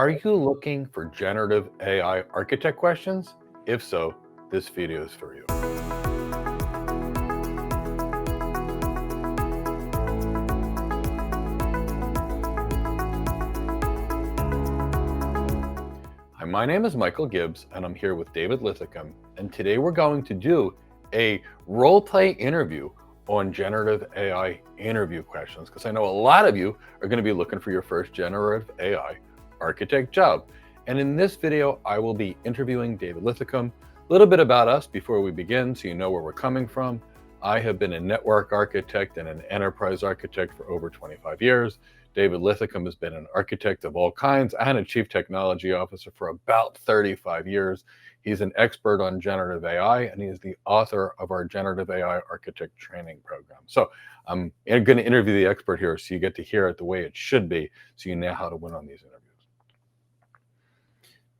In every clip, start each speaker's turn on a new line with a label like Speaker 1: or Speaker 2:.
Speaker 1: Are you looking for generative AI architect questions? If so, this video is for you. Hi, my name is Michael Gibbs, and I'm here with David Linthicum, and today we're going to do a role-play interview on generative AI interview questions, because I know a lot of you are going to be looking for your first generative AI architect job. And in this video, I will be interviewing David Linthicum. A little bit about us before we begin, so you know where we're coming from. I have been a network architect and an enterprise architect for over 25 years. David Linthicum has been an architect of all kinds and a chief technology officer for about 35 years. He's an expert on generative AI, and he is the author of our generative AI architect training program. So I'm going to interview the expert here so you get to hear it the way it should be, so you know how to win on these interviews.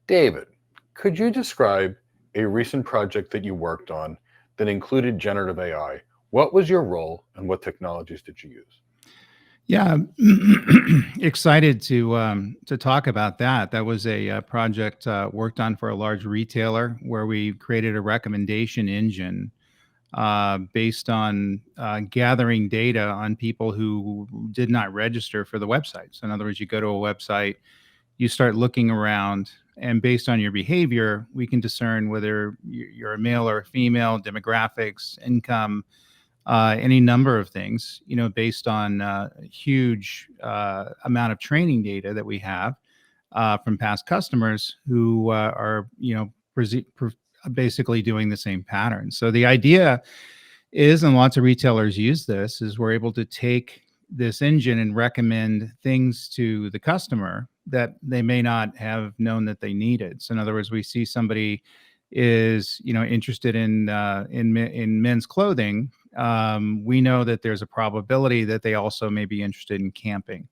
Speaker 1: David, could you describe a recent project that you worked on that included generative AI? What was your role and what technologies did you use?
Speaker 2: Yeah, excited to talk about that. That was a project worked on for a large retailer where we created a recommendation engine based on gathering data on people who did not register for the website. So in other words, you go to a website, you start looking around, and based on your behavior, we can discern whether you're a male or a female, demographics, income, any number of things, based on huge amount of training data that we have from past customers who are, basically doing the same pattern. So the idea is, and lots of retailers use this, is we're able to take this engine and recommend things to the customer that they may not have known that they needed. So in other words, we see somebody is interested in men's clothing. We know that there's a probability that they also may be interested in camping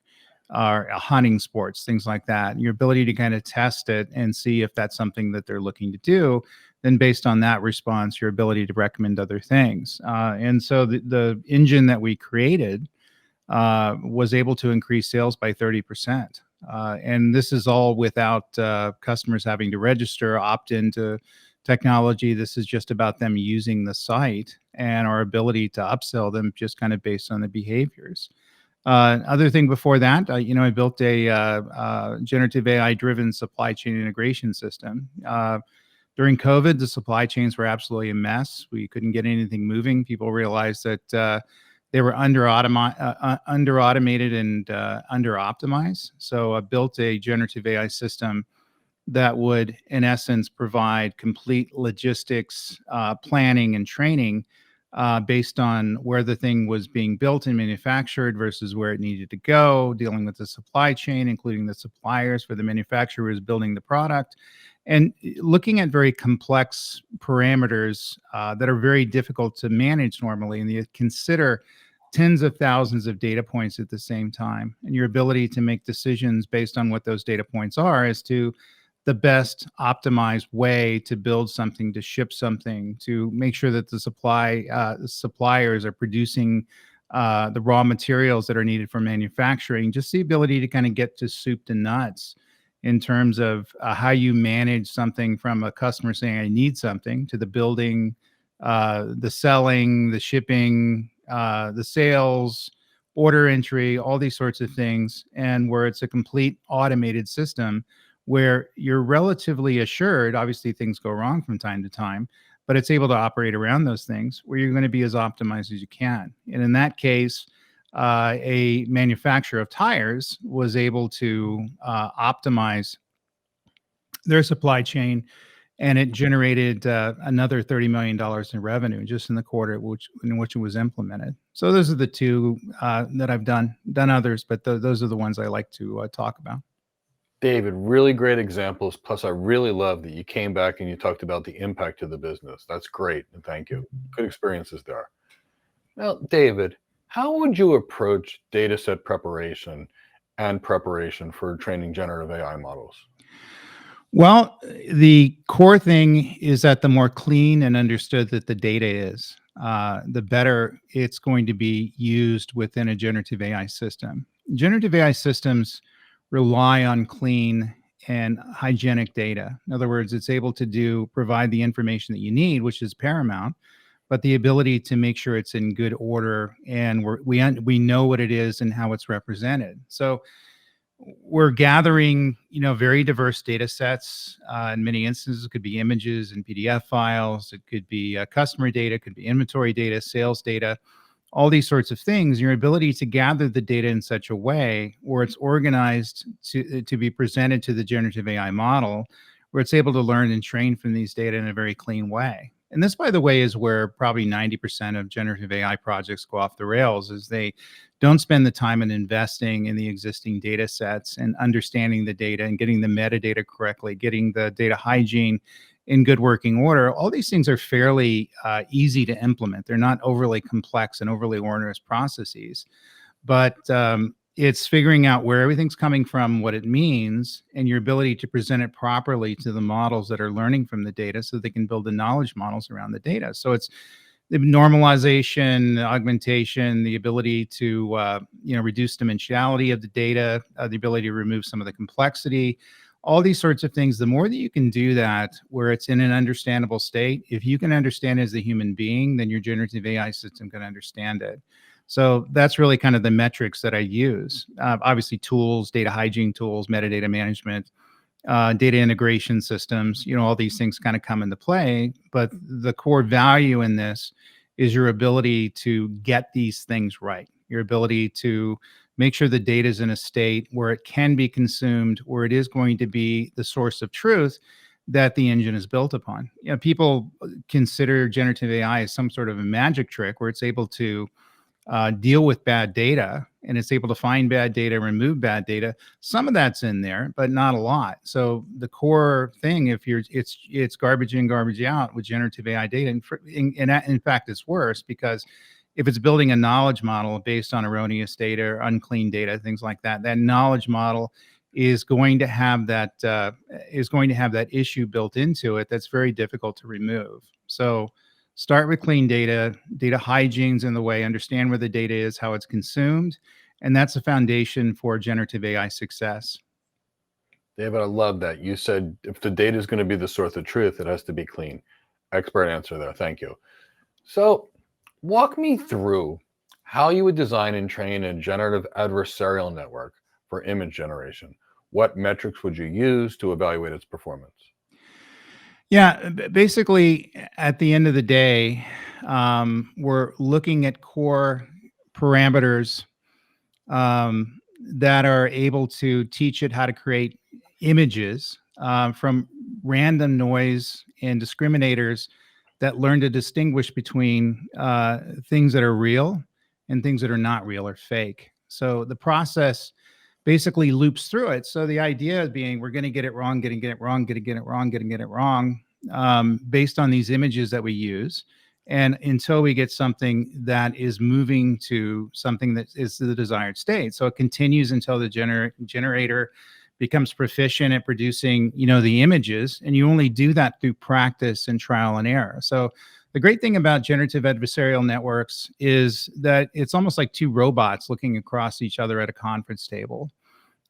Speaker 2: or hunting sports, things like that. And your ability to kind of test it and see if that's something that they're looking to do, then based on that response, your ability to recommend other things. And so the engine that we created was able to increase sales by 30%. And this is all without customers having to register, opt into technology. This is just about them using the site and our ability to upsell them just kind of based on the behaviors. Other thing before that, I built a generative AI driven supply chain integration system. During COVID, the supply chains were absolutely a mess. We couldn't get anything moving. People realized that they were under automated and under optimized. So I built a generative AI system that would, in essence, provide complete logistics, planning, and training based on where the thing was being built and manufactured versus where it needed to go, dealing with the supply chain, including the suppliers for the manufacturers building the product, and looking at very complex parameters that are very difficult to manage normally. And you consider tens of thousands of data points at the same time, and your ability to make decisions based on what those data points are as to the best optimized way to build something, to ship something, to make sure that the suppliers are producing the raw materials that are needed for manufacturing. Just the ability to kind of get to soup to nuts in terms of how you manage something from a customer saying, I need something, to the building, the selling, the shipping, the sales, order entry, all these sorts of things, and where it's a complete automated system where you're relatively assured. Obviously things go wrong from time to time, but it's able to operate around those things where you're going to be as optimized as you can. And in that case, a manufacturer of tires was able to optimize their supply chain, and it generated another $30 million in revenue just in the quarter in which it was implemented. So those are the two that I've done others, but those are the ones I like to talk about.
Speaker 1: David, really great examples. Plus, I really love that you came back and you talked about the impact of the business. That's great, and thank you. Good experiences there. Now, David, how would you approach data set preparation and preparation for training generative AI models?
Speaker 2: Well, the core thing is that the more clean and understood that the data is, the better it's going to be used within a generative AI system. Generative AI systems rely on clean and hygienic data. In other words, it's able to provide the information that you need, which is paramount, but the ability to make sure it's in good order and we know what it is and how it's represented. So we're gathering, very diverse data sets. In many instances, it could be images and PDF files. It could be customer data, it could be inventory data, sales data, all these sorts of things. Your ability to gather the data in such a way where it's organized to be presented to the generative AI model, where it's able to learn and train from these data in a very clean way. And this, by the way, is where probably 90% of generative AI projects go off the rails, is they don't spend the time in investing in the existing data sets and understanding the data and getting the metadata correctly, getting the data hygiene in good working order. All these things are fairly easy to implement. They're not overly complex and overly onerous processes, but it's figuring out where everything's coming from, what it means, and your ability to present it properly to the models that are learning from the data so they can build the knowledge models around the data. So it's the normalization, augmentation, the ability to reduce dimensionality of the data, the ability to remove some of the complexity, all these sorts of things. The more that you can do that where it's in an understandable state, if you can understand it as a human being, then your generative AI system can understand it. So that's really kind of the metrics that I use. Obviously, tools, data hygiene tools, metadata management, data integration systems, all these things kind of come into play. But the core value in this is your ability to get these things right, your ability to make sure the data is in a state where it can be consumed, where it is going to be the source of truth that the engine is built upon. People consider generative AI as some sort of a magic trick where it's able to deal with bad data, and it's able to find bad data, remove bad data. Some of that's in there, but not a lot. So the core thing, it's garbage in, garbage out with generative AI data. In fact, it's worse, because if it's building a knowledge model based on erroneous data or unclean data, things like that, that knowledge model is going to have that issue built into it that's very difficult to remove. So start with clean data hygiene's in the way, understand where the data is, how it's consumed, and that's a foundation for generative AI success.
Speaker 1: David, I love that. You said if the data is going to be the source of truth, it has to be clean. Expert answer there. Thank you. So walk me through how you would design and train a generative adversarial network for image generation. What metrics would you use to evaluate its performance?
Speaker 2: Yeah, basically, at the end of the day, we're looking at core parameters that are able to teach it how to create images from random noise and discriminators that learn to distinguish between things that are real and things that are not real or fake. So the process basically loops through it. So the idea being we're going to get it wrong, getting it wrong, getting it wrong, getting it wrong, based on these images that we use. And until we get something that is moving to something that is the desired state. So it continues until the generator becomes proficient at producing, the images. And you only do that through practice and trial and error. So the great thing about generative adversarial networks is that it's almost like two robots looking across each other at a conference table.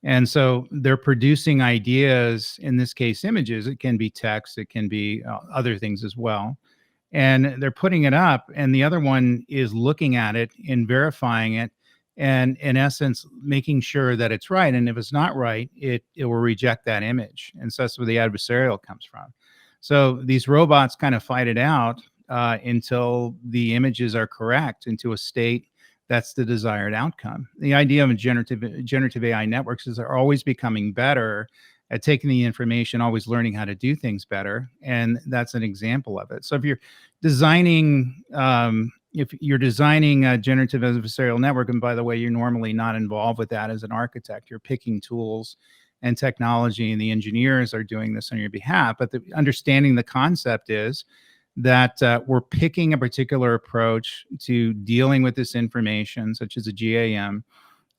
Speaker 2: And so they're producing ideas, in this case, images. It can be text, it can be other things as well. And they're putting it up, and the other one is looking at it and verifying it, and in essence, making sure that it's right. And if it's not right, it will reject that image. And so that's where the adversarial comes from. So these robots kind of fight it out until the images are correct into a state that's the desired outcome. The idea of generative AI networks is they're always becoming better at taking the information, always learning how to do things better, and that's an example of it. So if you're designing a generative adversarial network, and by the way, you're normally not involved with that as an architect, you're picking tools and technology, and the engineers are doing this on your behalf. But understanding the concept is that we're picking a particular approach to dealing with this information, such as a GAM,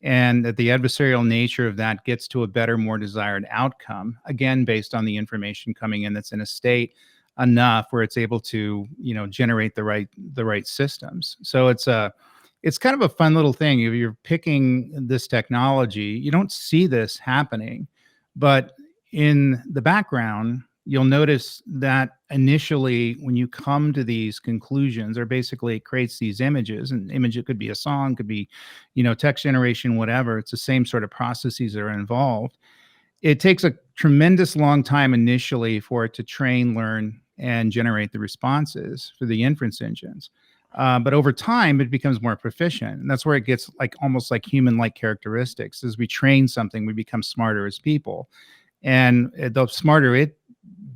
Speaker 2: and that the adversarial nature of that gets to a better, more desired outcome, again, based on the information coming in that's in a state enough where it's able to, generate the right systems. So it's kind of a fun little thing. If you're picking this technology, you don't see this happening, but in the background, you'll notice that initially when you come to these conclusions, or basically it creates these images, and image, it could be a song, could be, text generation, whatever. It's the same sort of processes that are involved. It takes a tremendous long time initially for it to train, learn, and generate the responses for the inference engines. But over time, it becomes more proficient. And that's where it gets like almost like human-like characteristics. As we train something, we become smarter as people. And the smarter it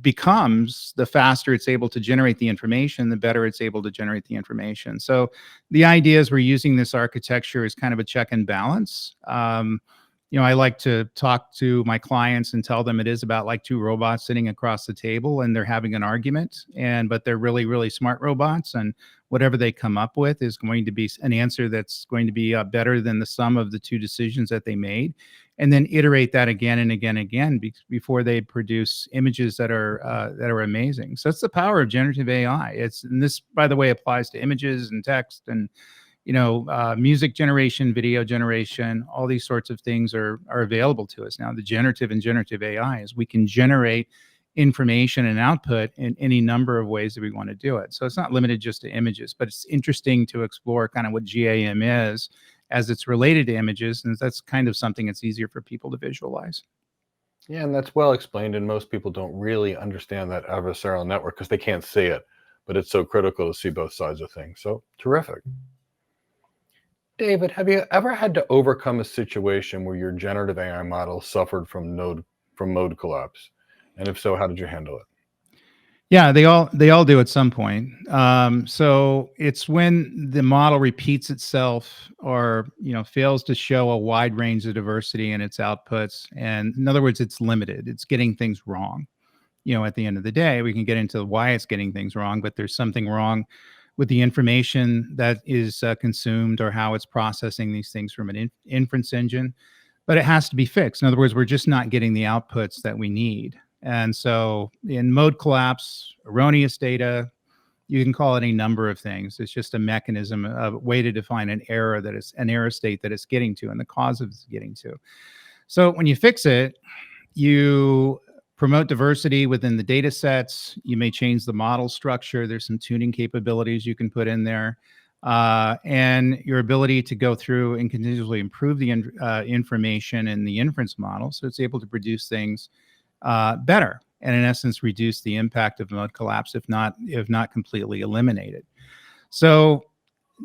Speaker 2: becomes, the faster it's able to generate the information, the better it's able to generate the information. So the idea is we're using this architecture as kind of a check and balance. I like to talk to my clients and tell them it is about like two robots sitting across the table and they're having an argument, but they're really, really smart robots, and whatever they come up with is going to be an answer that's going to be better than the sum of the two decisions that they made, and then iterate that again and again and again before they produce images that are amazing. So that's the power of generative AI. And this, by the way, applies to images and text and music generation, video generation. All these sorts of things are available to us now. The generative and generative AI is we can generate information and output in any number of ways that we want to do it. So it's not limited just to images, but it's interesting to explore kind of what GAM is as it's related to images, and that's kind of something that's easier for people to visualize.
Speaker 1: Yeah, and that's well explained, and most people don't really understand that adversarial network because they can't see it, but it's so critical to see both sides of things. So terrific. David, have you ever had to overcome a situation where your generative AI model suffered from mode collapse? And if so, how did you handle it?
Speaker 2: Yeah, they all do at some point. So it's when the model repeats itself, or fails to show a wide range of diversity in its outputs, and in other words, it's limited. It's getting things wrong. At the end of the day, we can get into why it's getting things wrong, but there's something wrong with the information that is consumed, or how it's processing these things from an inference engine. But it has to be fixed. In other words, we're just not getting the outputs that we need. And so in mode collapse, erroneous data, you can call it a number of things. It's just a mechanism, a way to define an error, that is an error state that it's getting to and the cause of it's getting to. So when you fix it, you promote diversity within the data sets. You may change the model structure. There's some tuning capabilities you can put in there. And your ability to go through and continuously improve the information in the inference model, so it's able to produce things better, and in essence reduce the impact of mode collapse, if not completely eliminated. So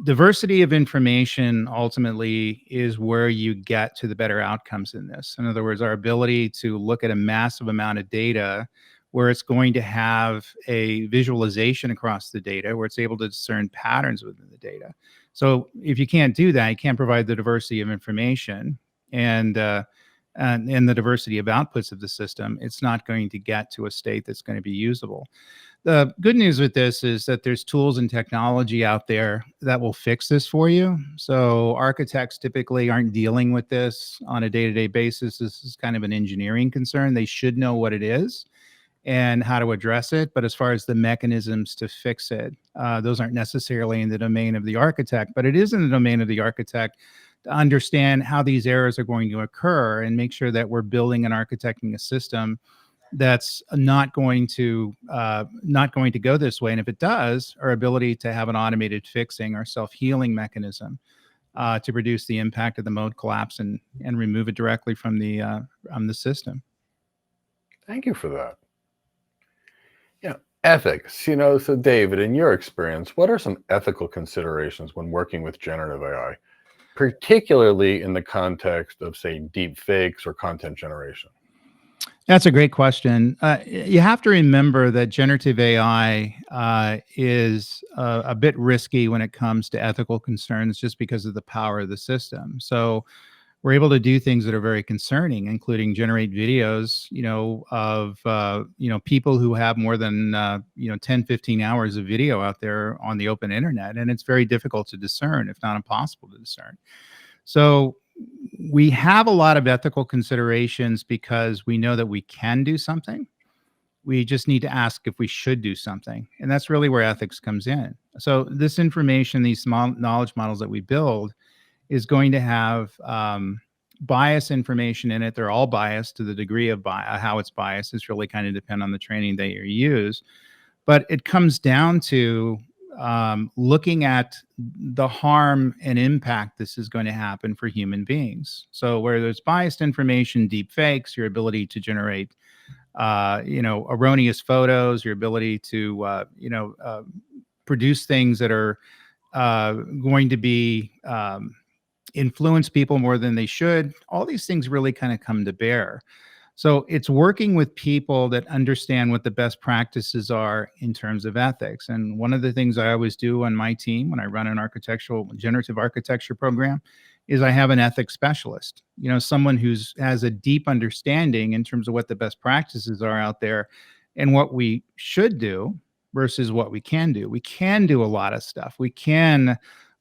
Speaker 2: diversity of information ultimately is where you get to the better outcomes in this. In other words, our ability to look at a massive amount of data, where it's going to have a visualization across the data, where it's able to discern patterns within the data. So if you can't do that, you can't provide the diversity of information and the diversity of outputs of the system, it's not going to get to a state that's going to be usable. The good news with this is that there's tools and technology out there that will fix this for you. So architects typically aren't dealing with this on a day-to-day basis. This is kind of an engineering concern. They should know what it is and how to address it. But as far as the mechanisms to fix it, those aren't necessarily in the domain of the architect, but it is in the domain of the architect to understand how these errors are going to occur and make sure that we're building and architecting a system that's not going to go this way. And if it does, our ability to have an automated fixing or self-healing mechanism to reduce the impact of the mode collapse and remove it directly from the system.
Speaker 1: Thank you for that. Ethics. So David, in your experience, what are some ethical considerations when working with generative AI, particularly in the context of, say, deep fakes or content generation?
Speaker 2: That's a great question. You have to remember that generative AI is a bit risky when it comes to ethical concerns, just because of the power of the system. So we're able to do things that are very concerning, including generate videos, of people who have more than 10, 15 hours of video out there on the open internet, and it's very difficult to discern, if not impossible to discern. So we have a lot of ethical considerations because we know that we can do something. We just need to ask if we should do something. And that's really where ethics comes in. So this information, these small knowledge models that we build, is going to have bias information in it. They're all biased. To the degree of how it's biased is really kind of depend on the training that you use. But it comes down to looking at the harm and impact this is going to happen for human beings. So where there's biased information, deep fakes, your ability to generate erroneous photos, your ability to produce things that are going to be influence people more than they should. All these things really kind of come to bear. So it's working with people that understand what the best practices are in terms of ethics. And one of the things I always do on my team when I run an generative architecture program is I have an ethics specialist, someone who's has a deep understanding in terms of what the best practices are out there and what we should do versus what we can do. We can do a lot of stuff. We can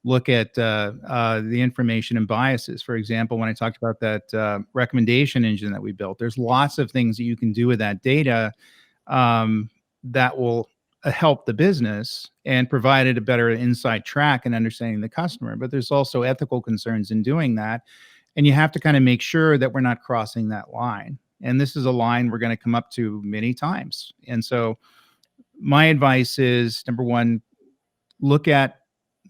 Speaker 2: look at the information and biases. For example, when I talked about that recommendation engine that we built, there's lots of things that you can do with that data that will help the business and provide it a better inside track and understanding the customer. But there's also ethical concerns in doing that. And you have to kind of make sure that we're not crossing that line. And this is a line we're going to come up to many times. And so my advice is, number one, look at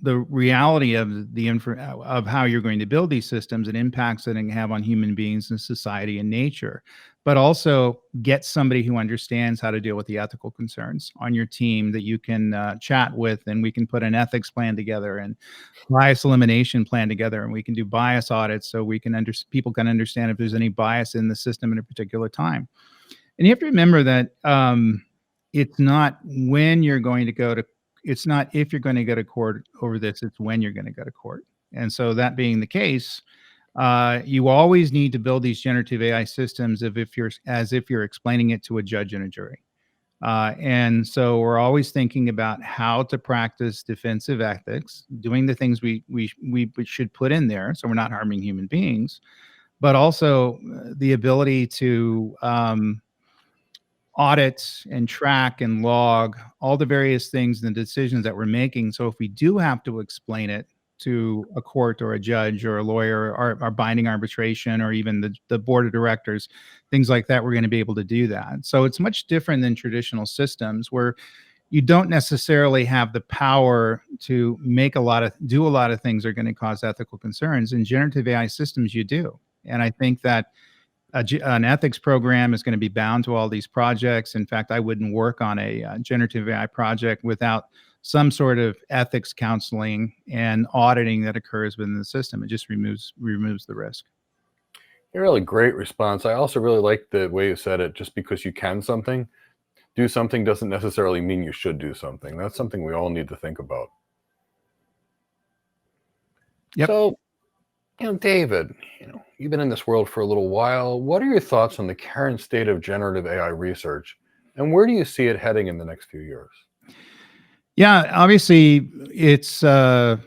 Speaker 2: the reality of of how you're going to build these systems and impacts that it can have on human beings and society and nature, but also get somebody who understands how to deal with the ethical concerns on your team that you can chat with, and we can put an ethics plan together and bias elimination plan together, and we can do bias audits so we can people can understand if there's any bias in the system at a particular time. And you have to remember that it's not when you're going to go to it's not if you're going to go to court over this, it's when you're going to go to court. And so that being the case, you always need to build these generative AI systems as if you're explaining it to a judge and a jury. And so we're always thinking about how to practice defensive ethics, doing the things we should put in there so we're not harming human beings, but also the ability to audit and track and log all the various things and the decisions that we're making. So if we do have to explain it to a court or a judge or a lawyer or binding arbitration or even the board of directors, things like that, we're going to be able to do that. So it's much different than traditional systems where you don't necessarily have the power to do a lot of things that are going to cause ethical concerns. In generative AI systems, you do. And I think that an ethics program is going to be bound to all these projects. In fact, I wouldn't work on a generative AI project without some sort of ethics counseling and auditing that occurs within the system. It just removes the risk.
Speaker 1: A really great response. I also really like the way you said it. Just because you can do something doesn't necessarily mean you should do something. That's something we all need to think about.
Speaker 2: Yep.
Speaker 1: So, David, you've been in this world for a little while. What are your thoughts on the current state of generative AI research, and where do you see it heading in the next few years?
Speaker 2: Yeah, obviously, it's the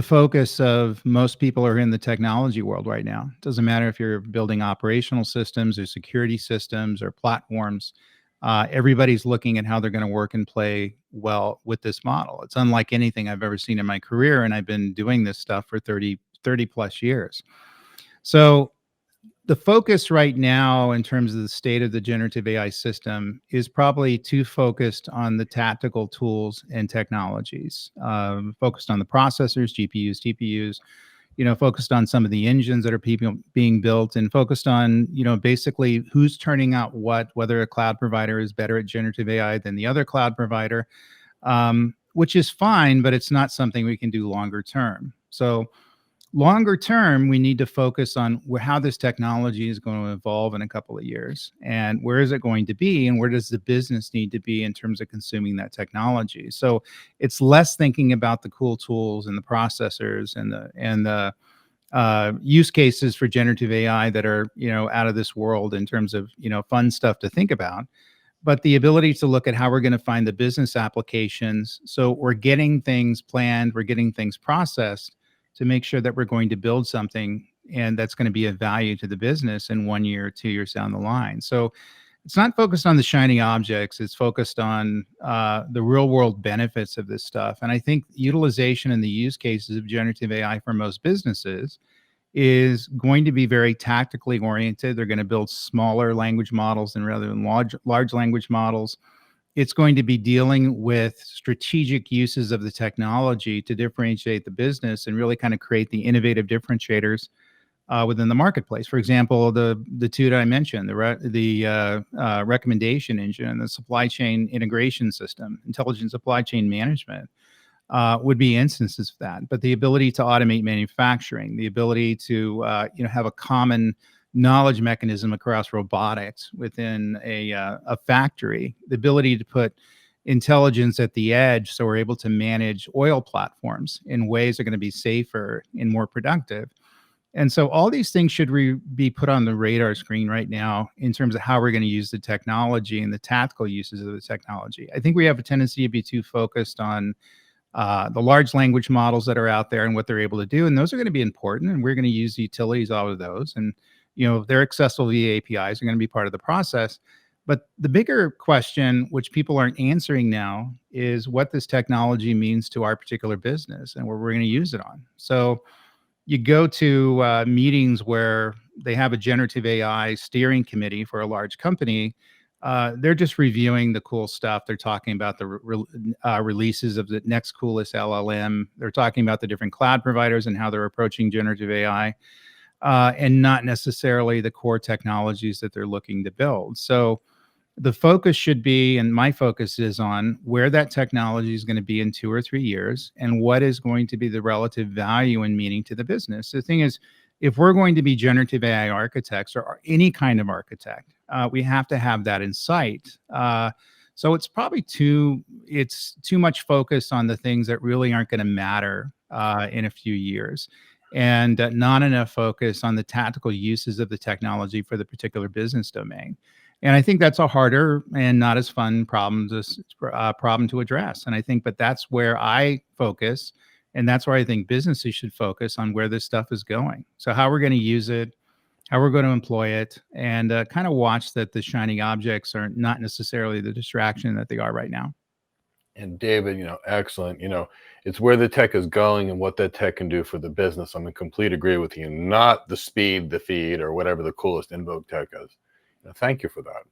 Speaker 2: focus of most people are in the technology world right now. It doesn't matter if you're building operational systems or security systems or platforms. Everybody's looking at how they're going to work and play well with this model. It's unlike anything I've ever seen in my career, and I've been doing this stuff for 30 plus years. So the focus right now in terms of the state of the generative AI system is probably too focused on the tactical tools and technologies, focused on the processors, GPUs, TPUs, focused on some of the engines that are being built, and focused on, basically who's turning out whether a cloud provider is better at generative AI than the other cloud provider, which is fine, but it's not something we can do longer term. So longer term, we need to focus on how this technology is going to evolve in a couple of years, and where is it going to be, and where does the business need to be in terms of consuming that technology. So it's less thinking about the cool tools and the processors and the use cases for generative AI that are out of this world in terms of fun stuff to think about, but the ability to look at how we're going to find the business applications. So we're getting things planned, we're getting things processed to make sure that we're going to build something and that's going to be of value to the business in 1 year or 2 years down the line. So it's not focused on the shiny objects. It's focused on the real world benefits of this stuff. And I think utilization and the use cases of generative AI for most businesses is going to be very tactically oriented. They're going to build smaller language models and rather than large language models. It's going to be dealing with strategic uses of the technology to differentiate the business and really kind of create the innovative differentiators within the marketplace. For example, the two that I mentioned, the recommendation engine and the supply chain integration system, intelligent supply chain management, would be instances of that. But the ability to automate manufacturing, the ability to have a common knowledge mechanism across robotics within a factory, the ability to put intelligence at the edge so we're able to manage oil platforms in ways that are going to be safer and more productive. And so all these things should be put on the radar screen right now in terms of how we're going to use the technology and the tactical uses of the technology. I think we have a tendency to be too focused on the large language models that are out there and what they're able to do. And those are going to be important. And we're going to use the utilities out of those. And, they're accessible via APIs are going to be part of the process. But the bigger question, which people aren't answering now, is what this technology means to our particular business and what we're going to use it on. So you go to meetings where they have a generative AI steering committee for a large company. They're just reviewing the cool stuff. They're talking about the releases of the next coolest LLM. They're talking about the different cloud providers and how they're approaching generative AI, and not necessarily the core technologies that they're looking to build. So the focus should be, and my focus is on where that technology is going to be in 2 or 3 years and what is going to be the relative value and meaning to the business. The thing is, if we're going to be generative AI architects or any kind of architect, we have to have that in sight. So it's probably too much focus on the things that really aren't going to matter in a few years, and not enough focus on the tactical uses of the technology for the particular business domain. And I think that's a harder and not as fun problem to address. And I think, but that's where I focus, and that's where I think businesses should focus on where this stuff is going. So how we're going to use it, how we're going to employ it, and kind of watch that the shining objects are not necessarily the distraction that they are right now.
Speaker 1: And David, excellent. It's where the tech is going and what that tech can do for the business. I'm in complete agree with you, not the speed, the feed, or whatever the coolest in vogue tech is. Thank you for that.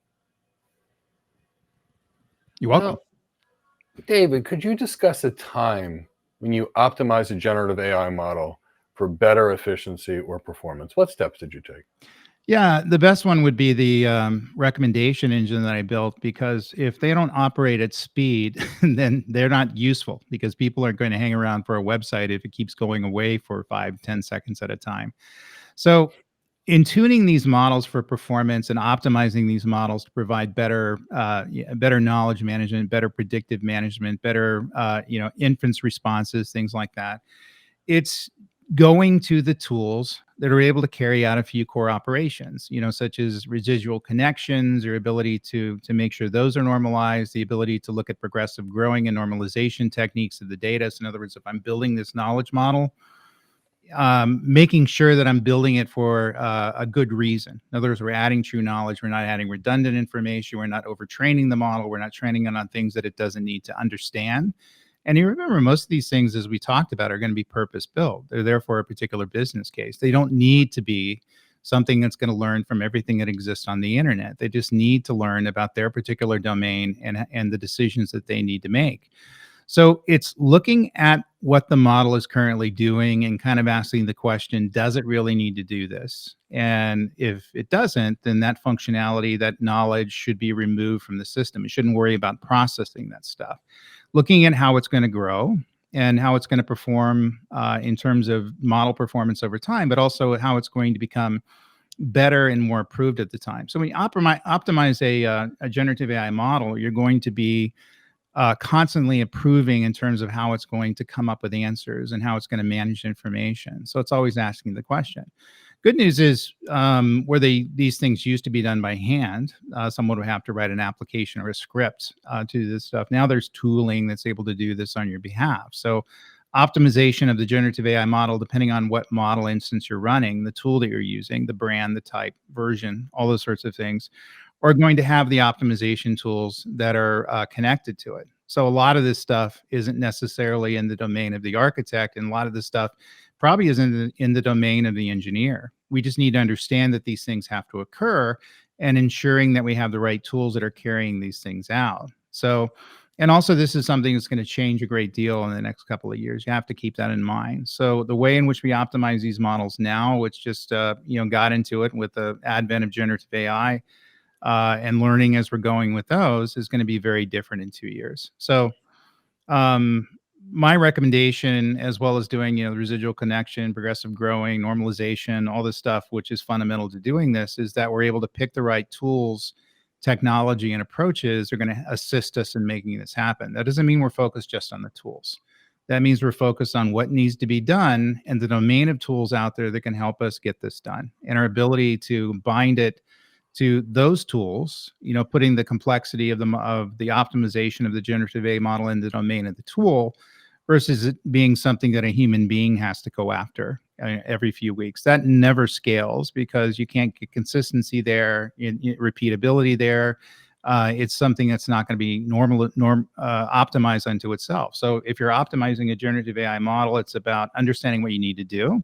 Speaker 2: You're welcome.
Speaker 1: Now, David, could you discuss a time when you optimized a generative AI model for better efficiency or performance? What steps did you take?
Speaker 2: Yeah, the best one would be the recommendation engine that I built, because if they don't operate at speed, then they're not useful, because people aren't going to hang around for a website if it keeps going away for 5-10 seconds at a time. So in tuning these models for performance and optimizing these models to provide better knowledge management, better predictive management, better inference responses, things like that, it's going to the tools that are able to carry out a few core operations, such as residual connections, your ability to make sure those are normalized, the ability to look at progressive growing and normalization techniques of the data. So in other words, if I'm building this knowledge model, making sure that I'm building it for a good reason. In other words, we're adding true knowledge. We're not adding redundant information. We're not overtraining the model. We're not training it on things that it doesn't need to understand. And you remember, most of these things, as we talked about, are going to be purpose built. They're there for a particular business case. They don't need to be something that's going to learn from everything that exists on the internet. They just need to learn about their particular domain and the decisions that they need to make. So it's looking at what the model is currently doing and kind of asking the question, does it really need to do this? And if it doesn't, then that functionality, that knowledge should be removed from the system. It shouldn't worry about processing that stuff. Looking at how it's going to grow and how it's going to perform in terms of model performance over time, but also how it's going to become better and more approved at the time. So when you optimize a generative AI model, you're going to be constantly improving in terms of how it's going to come up with answers and how it's going to manage information. So it's always asking the question. Good news is, where these things used to be done by hand, someone would have to write an application or a script to this stuff. Now there's tooling that's able to do this on your behalf. So optimization of the generative AI model, depending on what model instance you're running, the tool that you're using, the brand, the type, version, all those sorts of things, are going to have the optimization tools that are connected to it. So a lot of this stuff isn't necessarily in the domain of the architect, and a lot of this stuff probably is in the domain of the engineer. We just need to understand that these things have to occur, and ensuring that we have the right tools that are carrying these things out. So, and also this is something that's going to change a great deal in the next couple of years. You have to keep that in mind. So the way in which we optimize these models now, which just got into it with the advent of generative AI, and learning as we're going with those, is going to be very different in 2 years. So um, my recommendation, as well as doing the residual connection, progressive growing, normalization, all this stuff, which is fundamental to doing this, is that we're able to pick the right tools, technology, and approaches are going to assist us in making this happen. That doesn't mean we're focused just on the tools. That means we're focused on what needs to be done and the domain of tools out there that can help us get this done, and our ability to bind it to those tools, putting the complexity of the optimization of the generative AI model in the domain of the tool, versus it being something that a human being has to go after every few weeks. That never scales because you can't get consistency there, repeatability there. It's something that's not going to be optimized unto itself. So if you're optimizing a generative AI model, it's about understanding what you need to do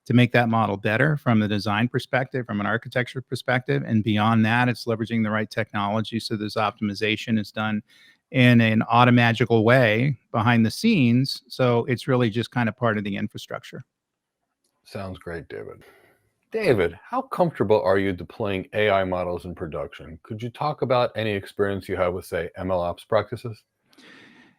Speaker 2: to make that model better from the design perspective, from an architecture perspective. And beyond that, it's leveraging the right technology so this optimization is done in an automagical way behind the scenes. So it's really just kind of part of the infrastructure.
Speaker 1: Sounds great, David. David, how comfortable are you deploying AI models in production? Could you talk about any experience you have with, say, MLOps practices?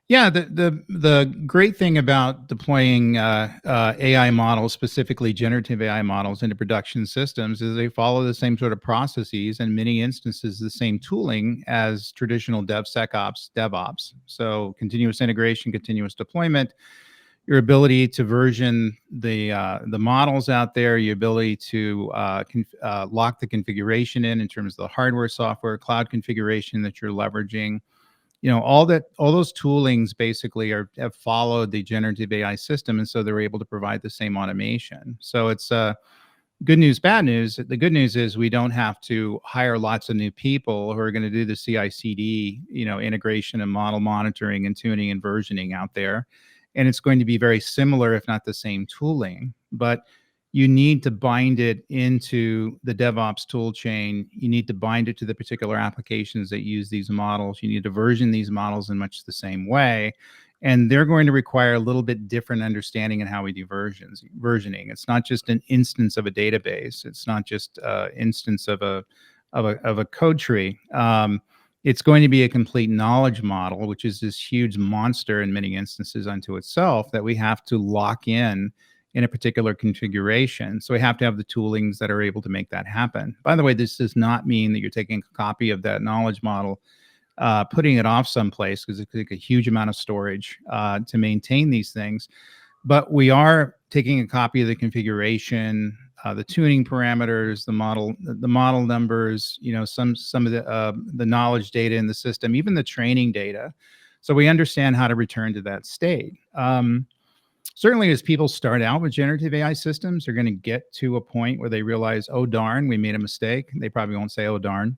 Speaker 2: Yeah, the great thing about deploying AI models, specifically generative AI models, into production systems is they follow the same sort of processes, and many instances the same tooling as traditional DevSecOps, DevOps. So continuous integration, continuous deployment, your ability to version the models out there, your ability to lock the configuration in terms of the hardware, software, cloud configuration that you're leveraging. All those toolings basically have followed the generative AI system, and so they're able to provide the same automation. So it's good news, bad news. The good news is we don't have to hire lots of new people who are going to do the CI/CD, integration and model monitoring and tuning and versioning out there. And it's going to be very similar, if not the same tooling, but you need to bind it into the DevOps tool chain. You need to bind it to the particular applications that use these models. You need to version these models in much the same way. And they're going to require a little bit different understanding in how we do versioning. It's not just an instance of a database. It's not just an instance of a code tree. It's going to be a complete knowledge model, which is this huge monster in many instances unto itself that we have to lock in a particular configuration. So we have to have the toolings that are able to make that happen. By the way, this does not mean that you're taking a copy of that knowledge model, putting it off someplace, because it could take a huge amount of storage to maintain these things. But we are taking a copy of the configuration, the tuning parameters, the model numbers, some of the knowledge data in the system, even the training data. So we understand how to return to that state. Certainly, as people start out with generative AI systems, they're going to get to a point where they realize, oh, darn, we made a mistake. They probably won't say, oh, darn.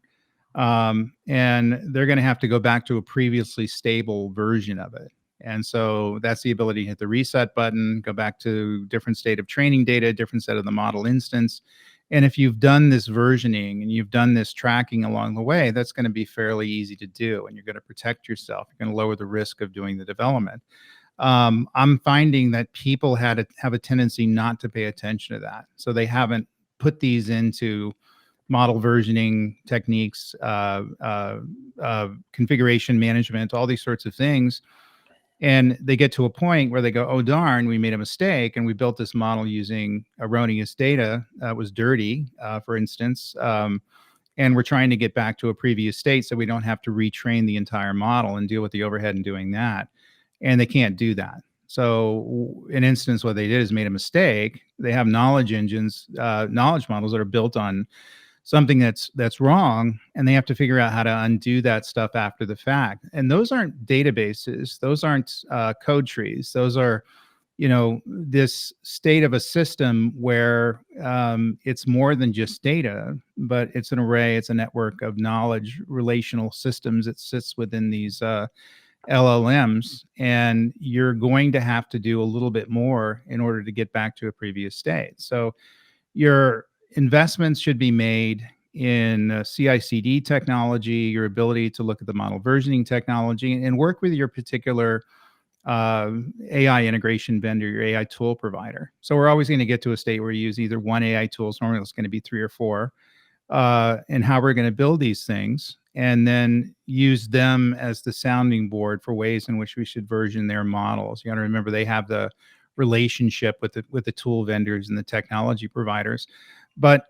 Speaker 2: And they're going to have to go back to a previously stable version of it. And so that's the ability to hit the reset button, go back to different state of training data, different set of the model instance. And if you've done this versioning and you've done this tracking along the way, that's going to be fairly easy to do. And you're going to protect yourself. You're going to lower the risk of doing the development. I'm finding that people have a tendency not to pay attention to that. So they haven't put these into model versioning techniques, configuration management, all these sorts of things. And they get to a point where they go, oh, darn, we made a mistake. And we built this model using erroneous data that was dirty, for instance. And we're trying to get back to a previous state so we don't have to retrain the entire model and deal with the overhead in doing that. And they can't do that. So an instance, what they did is made a mistake. They have knowledge engines, knowledge models that are built on something that's wrong, and they have to figure out how to undo that stuff after the fact. And those aren't databases. Those aren't code trees. Those are, this state of a system where it's more than just data, but it's an array, it's a network of knowledge, relational systems that sits within these LLMs, and you're going to have to do a little bit more in order to get back to a previous state. So your investments should be made in CI/CD technology, your ability to look at the model versioning technology, and work with your particular AI integration vendor, your AI tool provider. So we're always going to get to a state where you use either one AI tool, so normally it's going to be 3 or 4, and how we're going to build these things, and then use them as the sounding board for ways in which we should version their models. You got to remember they have the relationship with the tool vendors and the technology providers. But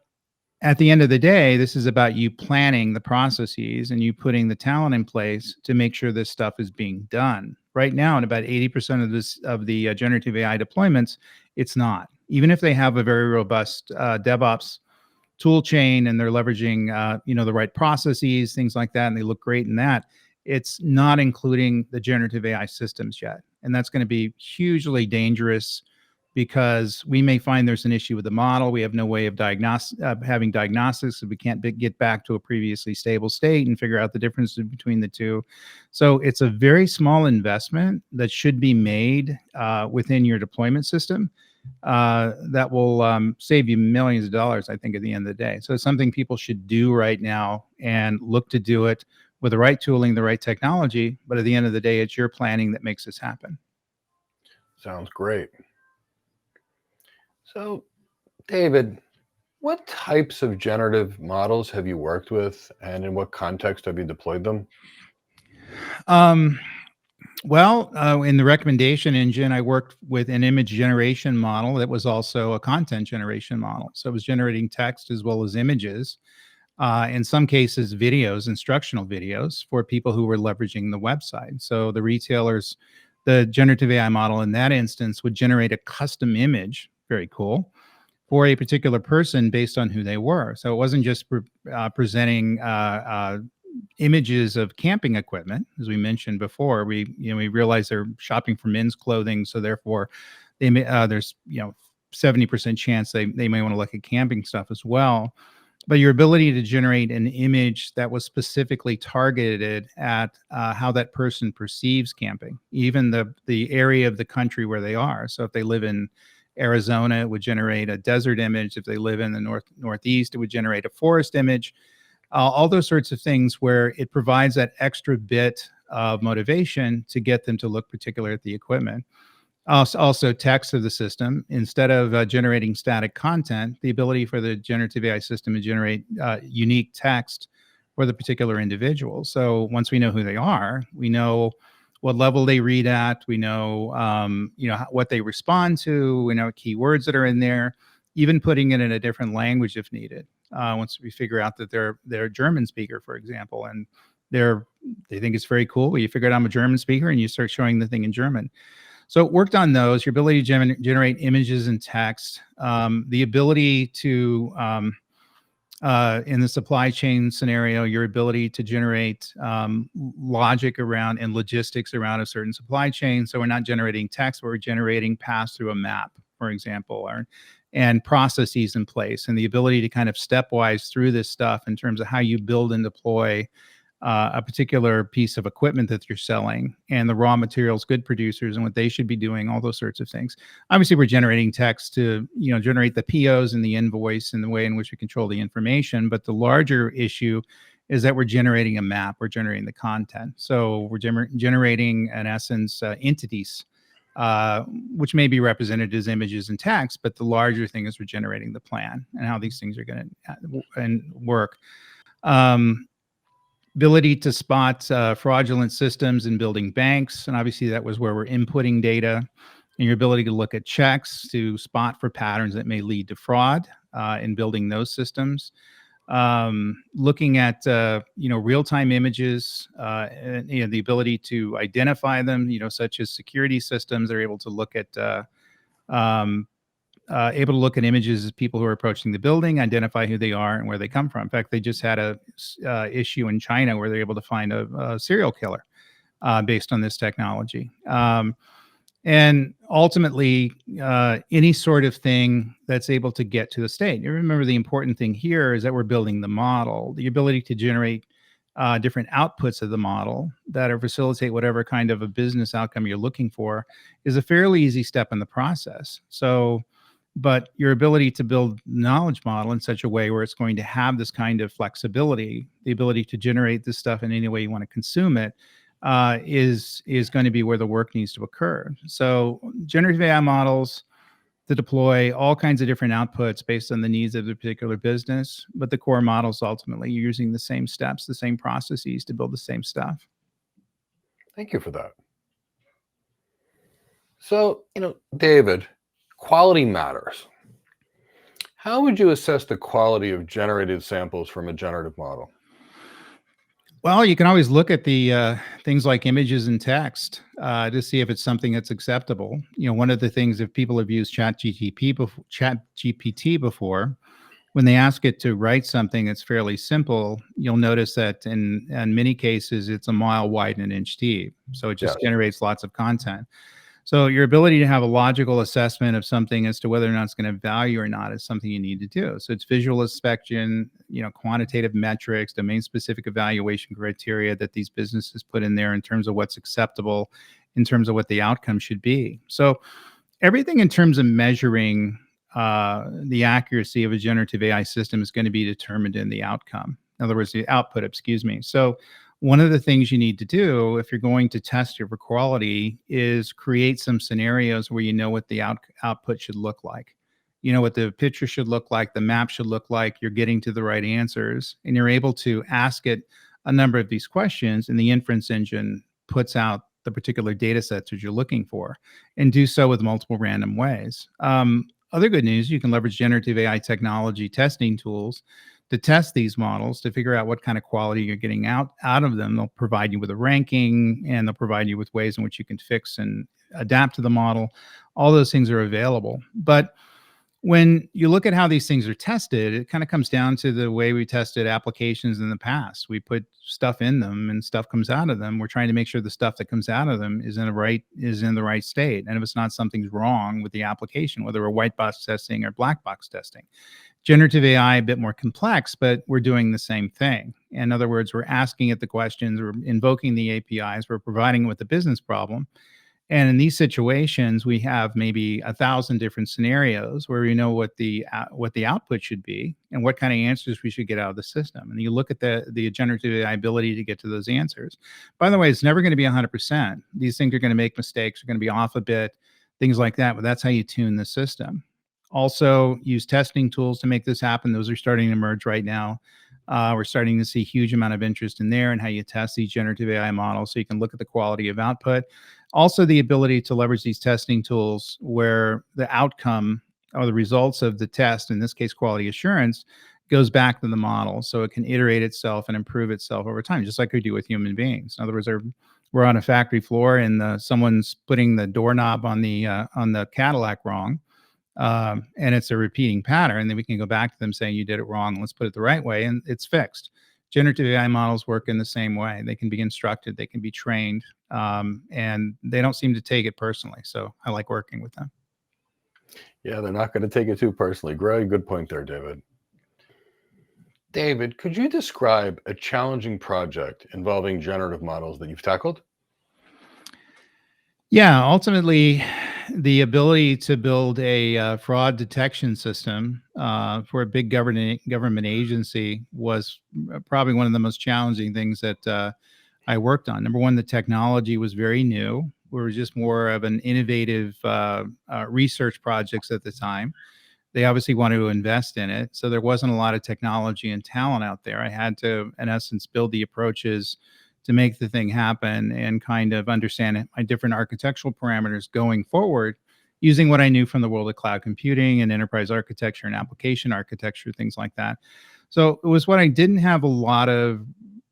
Speaker 2: at the end of the day, this is about you planning the processes and you putting the talent in place to make sure this stuff is being done. Right now, in about 80% of the generative AI deployments, it's not. Even if they have a very robust DevOps tool chain and they're leveraging the right processes, things like that, and they look great in that, it's not including the generative AI systems yet. And that's going to be hugely dangerous because we may find there's an issue with the model. We have no way of having diagnostics, so we can't get back to a previously stable state and figure out the differences between the two. So it's a very small investment that should be made within your deployment system that will save you millions of dollars, I think, at the end of the day. So it's something people should do right now and look to do it with the right tooling, the right technology. But at the end of the day, it's your planning that makes this happen.
Speaker 1: Sounds great. So, David, what types of generative models have you worked with, and in what context have you deployed them?
Speaker 2: In the recommendation engine, I worked with an image generation model that was also a content generation model. So it was generating text as well as images, in some cases, videos, instructional videos for people who were leveraging the website. So the retailers, the generative AI model in that instance would generate a custom image, very cool, for a particular person based on who they were. So it wasn't just presenting images of camping equipment, as we mentioned before. We realize they're shopping for men's clothing, so therefore, there's 70% chance they may want to look at camping stuff as well. But your ability to generate an image that was specifically targeted at how that person perceives camping, even the area of the country where they are. So if they live in Arizona, it would generate a desert image. If they live in the northeast, it would generate a forest image. All those sorts of things where it provides that extra bit of motivation to get them to look particular at the equipment. Also text of the system. Instead of generating static content, the ability for the generative AI system to generate unique text for the particular individual. So once we know who they are, we know what level they read at, we know what they respond to, we know keywords that are in there, even putting it in a different language if needed. Once we figure out that they're a German speaker, for example, and they think it's very cool. You figure out I'm a German speaker and you start showing the thing in German. So it worked on those, your ability to generate images and text, the ability to, in the supply chain scenario, your ability to generate logic around and logistics around a certain supply chain. So we're not generating text, but we're generating pass through a map, for example, and processes in place, and the ability to kind of stepwise through this stuff in terms of how you build and deploy a particular piece of equipment that you're selling, and the raw materials, good producers, and what they should be doing, all those sorts of things. Obviously, we're generating text to generate the POs and the invoice and the way in which we control the information. But the larger issue is that we're generating a map, we're generating the content. So we're generating, in essence, entities, which may be represented as images and text, but the larger thing is we're generating the plan and how these things are going to work. Ability to spot fraudulent systems in building banks, and obviously that was where we're inputting data, and your ability to look at checks to spot for patterns that may lead to fraud in building those systems. Looking at real-time images, and the ability to identify them, such as security systems are able to look at images of people who are approaching the building, identify who they are and where they come from. In fact, they just had a issue in China where they're able to find a serial killer based on this technology. And ultimately, any sort of thing that's able to get to the state. You remember, the important thing here is that we're building the model, the ability to generate different outputs of the model that are facilitate whatever kind of a business outcome you're looking for is a fairly easy step in the process. So, but your ability to build knowledge model in such a way where it's going to have this kind of flexibility, the ability to generate this stuff in any way you want to consume it, is going to be where the work needs to occur. So generative AI models to deploy all kinds of different outputs based on the needs of the particular business, but the core models ultimately you're using the same steps, the same processes to build the same stuff.
Speaker 1: Thank you for that. So, David, quality matters. How would you assess the quality of generated samples from a generative model?
Speaker 2: Well, you can always look at the things like images and text to see if it's something that's acceptable. One of the things, if people have used ChatGPT before, when they ask it to write something that's fairly simple, you'll notice that in many cases it's a mile wide and an inch deep. So it just generates lots of content. So your ability to have a logical assessment of something as to whether or not it's going to value or not is something you need to do. So it's visual inspection, quantitative metrics, domain-specific evaluation criteria that these businesses put in there in terms of what's acceptable, in terms of what the outcome should be. So everything in terms of measuring the accuracy of a generative AI system is going to be determined in the outcome. In other words, the output, excuse me. So one of the things you need to do if you're going to test it for quality is create some scenarios where you know what the output should look like. You know what the picture should look like, the map should look like, you're getting to the right answers, and you're able to ask it a number of these questions, and the inference engine puts out the particular data sets that you're looking for, and do so with multiple random ways. Other good news, you can leverage generative AI technology testing tools to test these models to figure out what kind of quality you're getting out of them. They'll provide you with a ranking, and they'll provide you with ways in which you can fix and adapt to the model. All those things are available. But when you look at how these things are tested, it kind of comes down to the way we tested applications in the past. We put stuff in them and stuff comes out of them. We're trying to make sure the stuff that comes out of them is in the right state. And if it's not, something's wrong with the application, whether we're white box testing or black box testing. Generative AI, a bit more complex, but we're doing the same thing. In other words, we're asking it the questions, we're invoking the APIs, we're providing it with the business problem. And in these situations, we have maybe 1,000 different scenarios where we know what the output should be and what kind of answers we should get out of the system. And you look at the generative AI ability to get to those answers. By the way, it's never going to be 100%. These things are going to make mistakes, are going to be off a bit, things like that. But that's how you tune the system. Also, use testing tools to make this happen. Those are starting to emerge right now. We're starting to see a huge amount of interest in there and how you test these generative AI models so you can look at the quality of output. Also, the ability to leverage these testing tools where the outcome or the results of the test, in this case, quality assurance, goes back to the model so it can iterate itself and improve itself over time, just like we do with human beings. In other words, we're on a factory floor and someone's putting the doorknob on the Cadillac wrong. And it's a repeating pattern. And then we can go back to them saying, you did it wrong. Let's put it the right way. And it's fixed. Generative AI models work in the same way. They can be instructed, they can be trained, and they don't seem to take it personally. So I like working with them.
Speaker 1: Yeah, they're not going to take it too personally. Very good point there, David. David, could you describe a challenging project involving generative models that you've tackled?
Speaker 2: Yeah, ultimately, the ability to build a fraud detection system for a big government agency was probably one of the most challenging things that I worked on. Number one, the technology was very new. We were just more of an innovative research projects at the time. They obviously wanted to invest in it, so there wasn't a lot of technology and talent out there. I had to, in essence, build the approaches to make the thing happen and kind of understand my different architectural parameters going forward using what I knew from the world of cloud computing and enterprise architecture and application architecture, things like that. So it was what I didn't have a lot of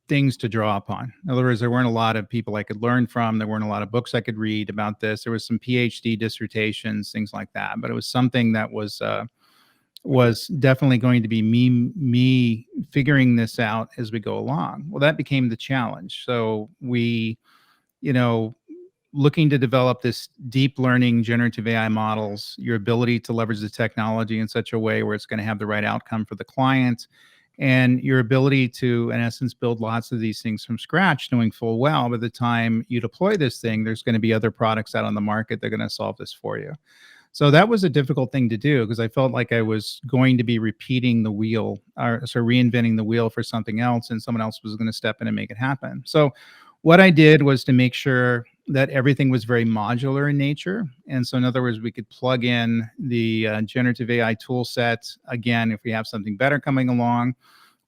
Speaker 2: things to draw upon. In other words, there weren't a lot of people I could learn from. There weren't a lot of books I could read about this. There was some PhD dissertations, things like that. But it was something that was definitely going to be me figuring this out as we go along. Well, that became the challenge. So we, looking to develop this deep learning generative AI models, your ability to leverage the technology in such a way where it's going to have the right outcome for the client and your ability to, in essence, build lots of these things from scratch, knowing full well by the time you deploy this thing, there's going to be other products out on the market that are going to solve this for you. So that was a difficult thing to do because I felt like I was going to be repeating the wheel, or so reinventing the wheel for something else, and someone else was going to step in and make it happen. So what I did was to make sure that everything was very modular in nature. And so in other words, we could plug in the generative AI tool set. Again, if we have something better coming along,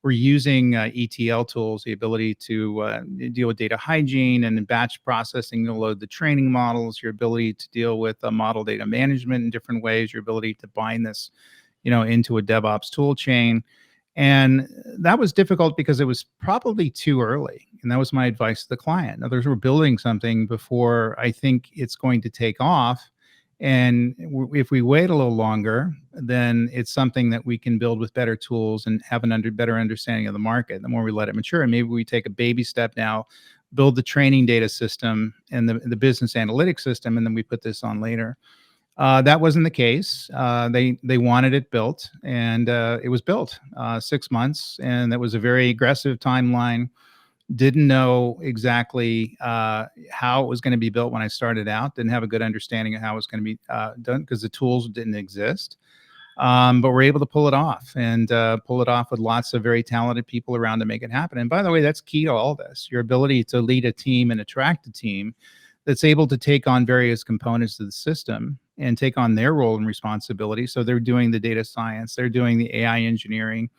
Speaker 2: we're using ETL tools, the ability to deal with data hygiene and batch processing to load the training models, your ability to deal with model data management in different ways, your ability to bind this, into a DevOps tool chain. And that was difficult because it was probably too early. And that was my advice to the client. In other words, we're building something before I think it's going to take off. And if we wait a little longer, then it's something that we can build with better tools and have a better understanding of the market. The more we let it mature, and maybe we take a baby step now, build the training data system and the business analytics system, and then we put this on later. That wasn't the case. They wanted it built, and it was built 6 months, and that was a very aggressive timeline. Didn't know exactly how it was going to be built when I started out. Didn't have a good understanding of how it was going to be done because the tools didn't exist. But we're able to pull it off, and pull it off with lots of very talented people around to make it happen. And by the way, that's key to all this. Your ability to lead a team and attract a team that's able to take on various components of the system and take on their role and responsibility. So they're doing the data science, they're doing the AI engineering,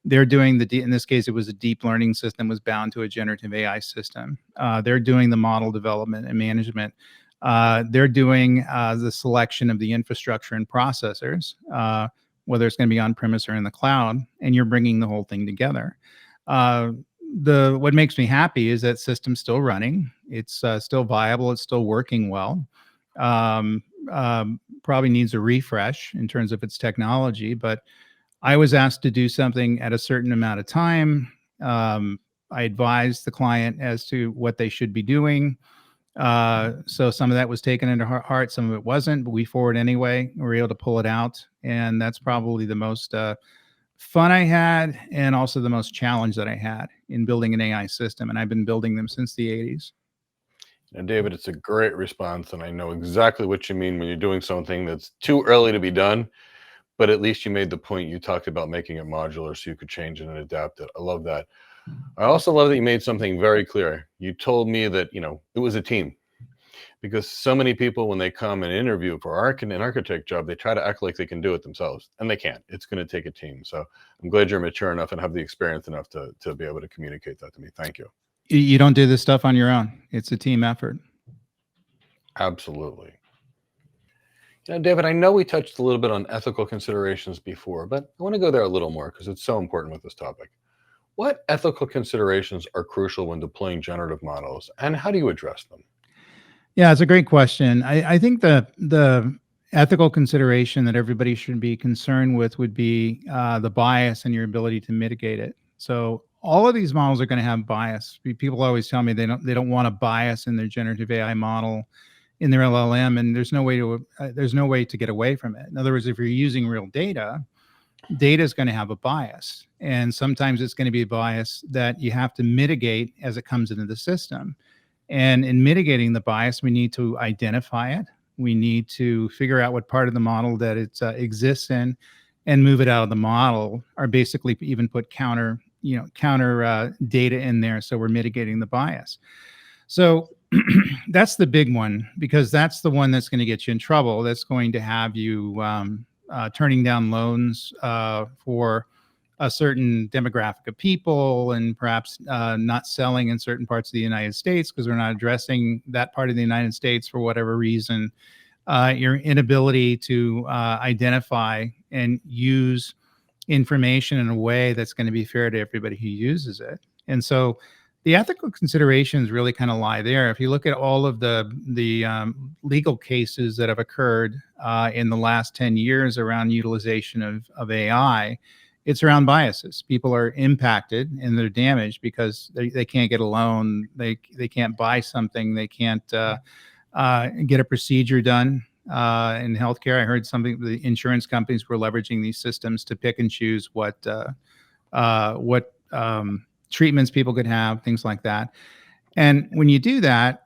Speaker 2: they're doing in this case, it was a deep learning system was bound to a generative AI system. They're doing the model development and management. They're doing the selection of the infrastructure and processors, whether it's going to be on premise or in the cloud, and you're bringing the whole thing together. What makes me happy is that system's still running. It's still viable. It's still working well. Probably needs a refresh in terms of its technology, but I was asked to do something at a certain amount of time. I advised the client as to what they should be doing. So some of that was taken into heart, some of it wasn't, but we forward anyway. We were able to pull it out, and that's probably the most fun I had, and also the most challenge that I had in building an AI system. And I've been building them since the 80s.
Speaker 1: And David, it's a great response, and I know exactly what you mean when you're doing something that's too early to be done, but at least you made the point. You talked about making it modular so you could change it and adapt it. I love that. I also love that you made something very clear. You told me that, it was a team, because so many people, when they come and interview for an architect job, they try to act like they can do it themselves, and they can't. It's going to take a team. So I'm glad you're mature enough and have the experience enough to be able to communicate that to me. Thank you.
Speaker 2: You don't do this stuff on your own. It's a team effort.
Speaker 1: Absolutely. David, I know we touched a little bit on ethical considerations before, but I want to go there a little more because it's so important with this topic. What ethical considerations are crucial when deploying generative models, and how do you address them?
Speaker 2: Yeah, it's a great question. I think the ethical consideration that everybody should be concerned with would be the bias and your ability to mitigate it. So all of these models are going to have bias. People always tell me they don't want a bias in their generative AI model, in their LLM, and there's no way to get away from it. In other words, if you're using real data, data is going to have a bias, and sometimes it's going to be a bias that you have to mitigate as it comes into the system. And in mitigating the bias, we need to identify it. We need to figure out what part of the model that it exists in, and move it out of the model, or basically even put counter data in there, so we're mitigating the bias. So that's the big one, because that's the one that's going to get you in trouble. That's going to have you turning down loans for a certain demographic of people, and perhaps not selling in certain parts of the United States because we're not addressing that part of the United States for whatever reason. Your inability to identify and use information in a way that's going to be fair to everybody who uses it. And so the ethical considerations really kind of lie there. If you look at all of the legal cases that have occurred in the last 10 years around utilization of AI, it's around biases. People are impacted and they're damaged because they can't get a loan, they can't buy something, they can't get a procedure done. In healthcare, I heard the insurance companies were leveraging these systems to pick and choose what what treatments people could have, things like that. And when you do that,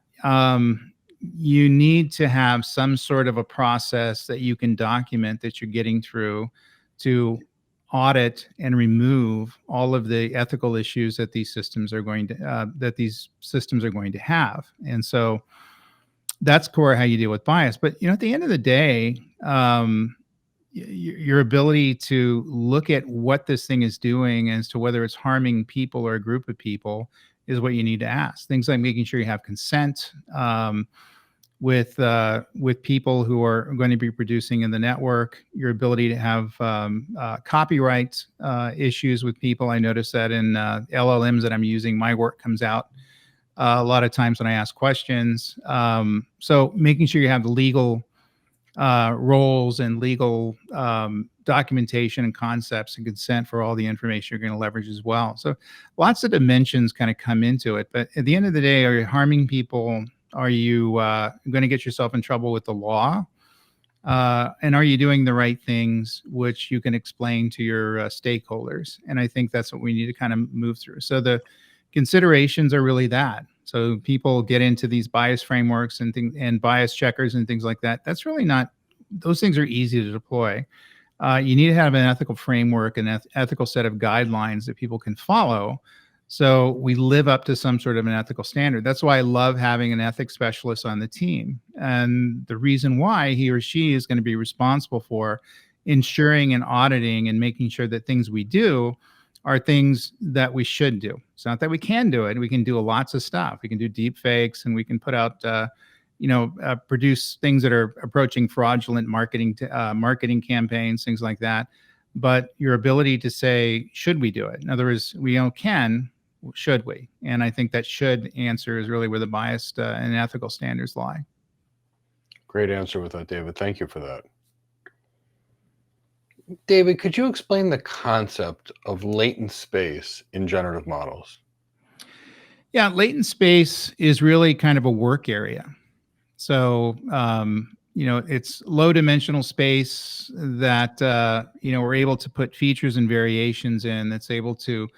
Speaker 2: you need to have some sort of a process that you can document that you're getting through to audit and remove all of the ethical issues that these systems are going to have. And so that's core how you deal with bias. But at the end of the day, your ability to look at what this thing is doing as to whether it's harming people or a group of people is what you need to ask. Things like making sure you have consent with people who are going to be producing in the network, your ability to have copyright issues with people. I notice that in LLMs that I'm using, my work comes out a lot of times when I ask questions. So making sure you have the legal roles and legal documentation and concepts and consent for all the information you're going to leverage as well. So lots of dimensions kind of come into it. But at the end of the day, are you harming people? Are you going to get yourself in trouble with the law? And are you doing the right things, which you can explain to your stakeholders? And I think that's what we need to kind of move through. So the considerations are really that. So people get into these bias frameworks and bias checkers and things like that. That's really not, those things are easy to deploy. You need to have an ethical framework, an ethical set of guidelines that people can follow. So we live up to some sort of an ethical standard. That's why I love having an ethics specialist on the team. And the reason why he or she is going to be responsible for ensuring and auditing and making sure that things we do are things that we should do. It's not that we can do it. We can do lots of stuff. We can do deep fakes, and we can put out, produce things that are approaching fraudulent marketing campaigns, things like that. But your ability to say, should we do it? In other words, we can, should we? And I think that should answer is really where the biased and ethical standards lie.
Speaker 1: Great answer with that, David. Thank you for that. David, could you explain the concept of latent space in generative models?
Speaker 2: Yeah, latent space is really kind of a work area. So, it's low dimensional space that, we're able to put features and variations in, that's able to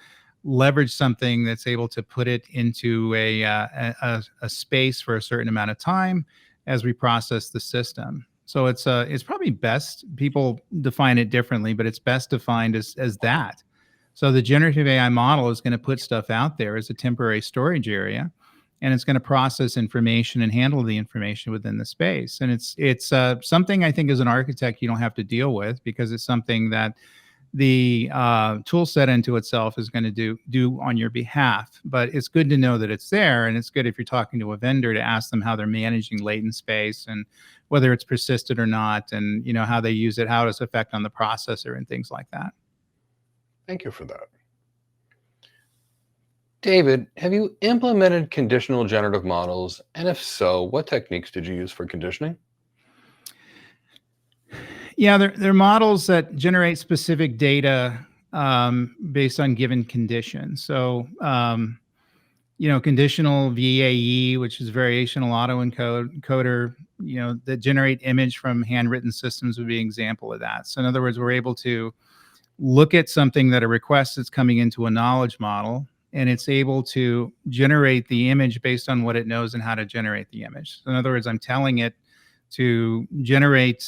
Speaker 2: leverage something, that's able to put it into a space for a certain amount of time as we process the system. So it's probably best, people define it differently, but it's best defined as that. So the generative AI model is going to put stuff out there as a temporary storage area, and it's going to process information and handle the information within the space. And it's something I think as an architect you don't have to deal with, because it's something that the tool set into itself is going to do on your behalf. But it's good to know that it's there, and it's good if you're talking to a vendor to ask them how they're managing latent space and whether it's persisted or not, and how they use it, how it's affect on the processor and things like that.
Speaker 1: Thank you for that. David, have you implemented conditional generative models? And if so, what techniques did you use for conditioning?
Speaker 2: Yeah, they're models that generate specific data based on given conditions. So, conditional VAE, which is variational autoencoder, that generate image from handwritten systems would be an example of that. So in other words, we're able to look at something that a request is coming into a knowledge model, and it's able to generate the image based on what it knows and how to generate the image. So in other words, I'm telling it to generate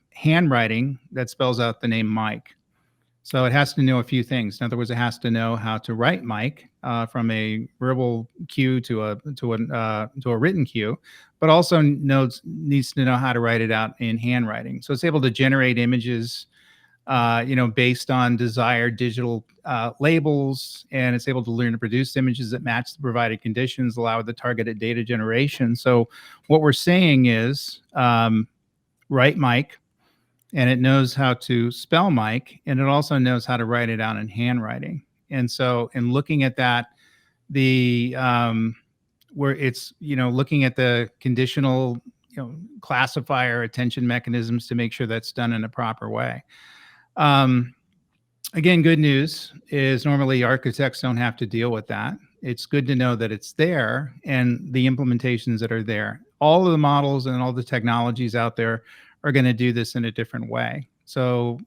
Speaker 2: handwriting that spells out the name Mike. So it has to know a few things. In other words, it has to know how to write Mike from a verbal cue to a written cue, but also needs to know how to write it out in handwriting. So it's able to generate images, based on desired digital labels, and it's able to learn to produce images that match the provided conditions, allow the targeted data generation. So what we're saying is, write Mike, and it knows how to spell Mike, and it also knows how to write it out in handwriting. And so in looking at that, where it's, looking at the conditional, classifier attention mechanisms to make sure that's done in a proper way. Again, good news is normally architects don't have to deal with that. It's good to know that it's there and the implementations that are there. All of the models and all the technologies out there are going to do this in a different way. So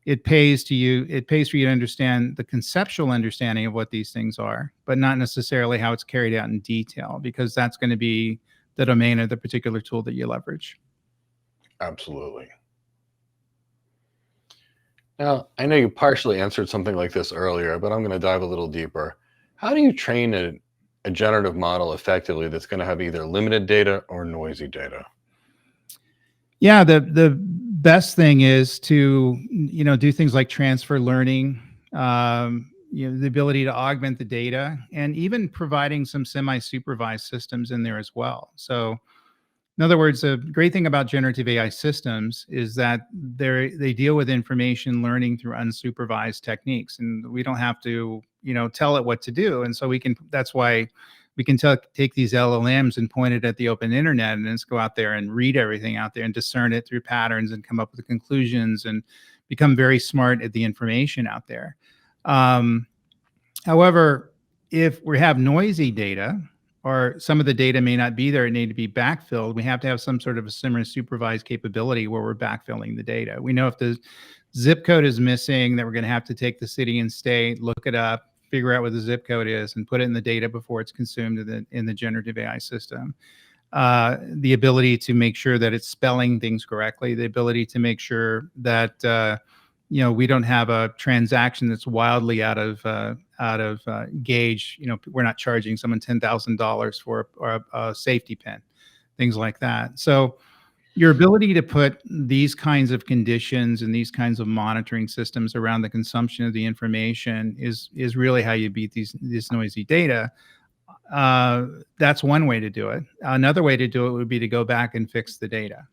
Speaker 2: it pays for you to understand the conceptual understanding of what these things are, but not necessarily how it's carried out in detail, because that's going to be the domain of the particular tool that you leverage.
Speaker 1: Absolutely. Now, I know you partially answered something like this earlier, but I'm going to dive a little deeper. How do you train a generative model effectively that's going to have either limited data or noisy data?
Speaker 2: Yeah, the best thing is to do things like transfer learning, the ability to augment the data, and even providing some semi-supervised systems in there as well. So, in other words, a great thing about generative AI systems is that they deal with information learning through unsupervised techniques, and we don't have to tell it what to do. And so that's why we can take these LLMs and point it at the open internet and just go out there and read everything out there and discern it through patterns and come up with conclusions and become very smart at the information out there. However, if we have noisy data, or some of the data may not be there, it need to be backfilled, we have to have some sort of a similar supervised capability where we're backfilling the data. We know if the zip code is missing, that we're going to have to take the city and state, look it up, figure out what the zip code is, and put it in the data before it's consumed in the generative AI system. The ability to make sure that it's spelling things correctly, the ability to make sure that we don't have a transaction that's wildly out of gauge. We're not charging someone $10,000 for a safety pin, things like that. So your ability to put these kinds of conditions and these kinds of monitoring systems around the consumption of the information is really how you beat this noisy data. That's one way to do it. Another way to do it would be to go back and fix the data,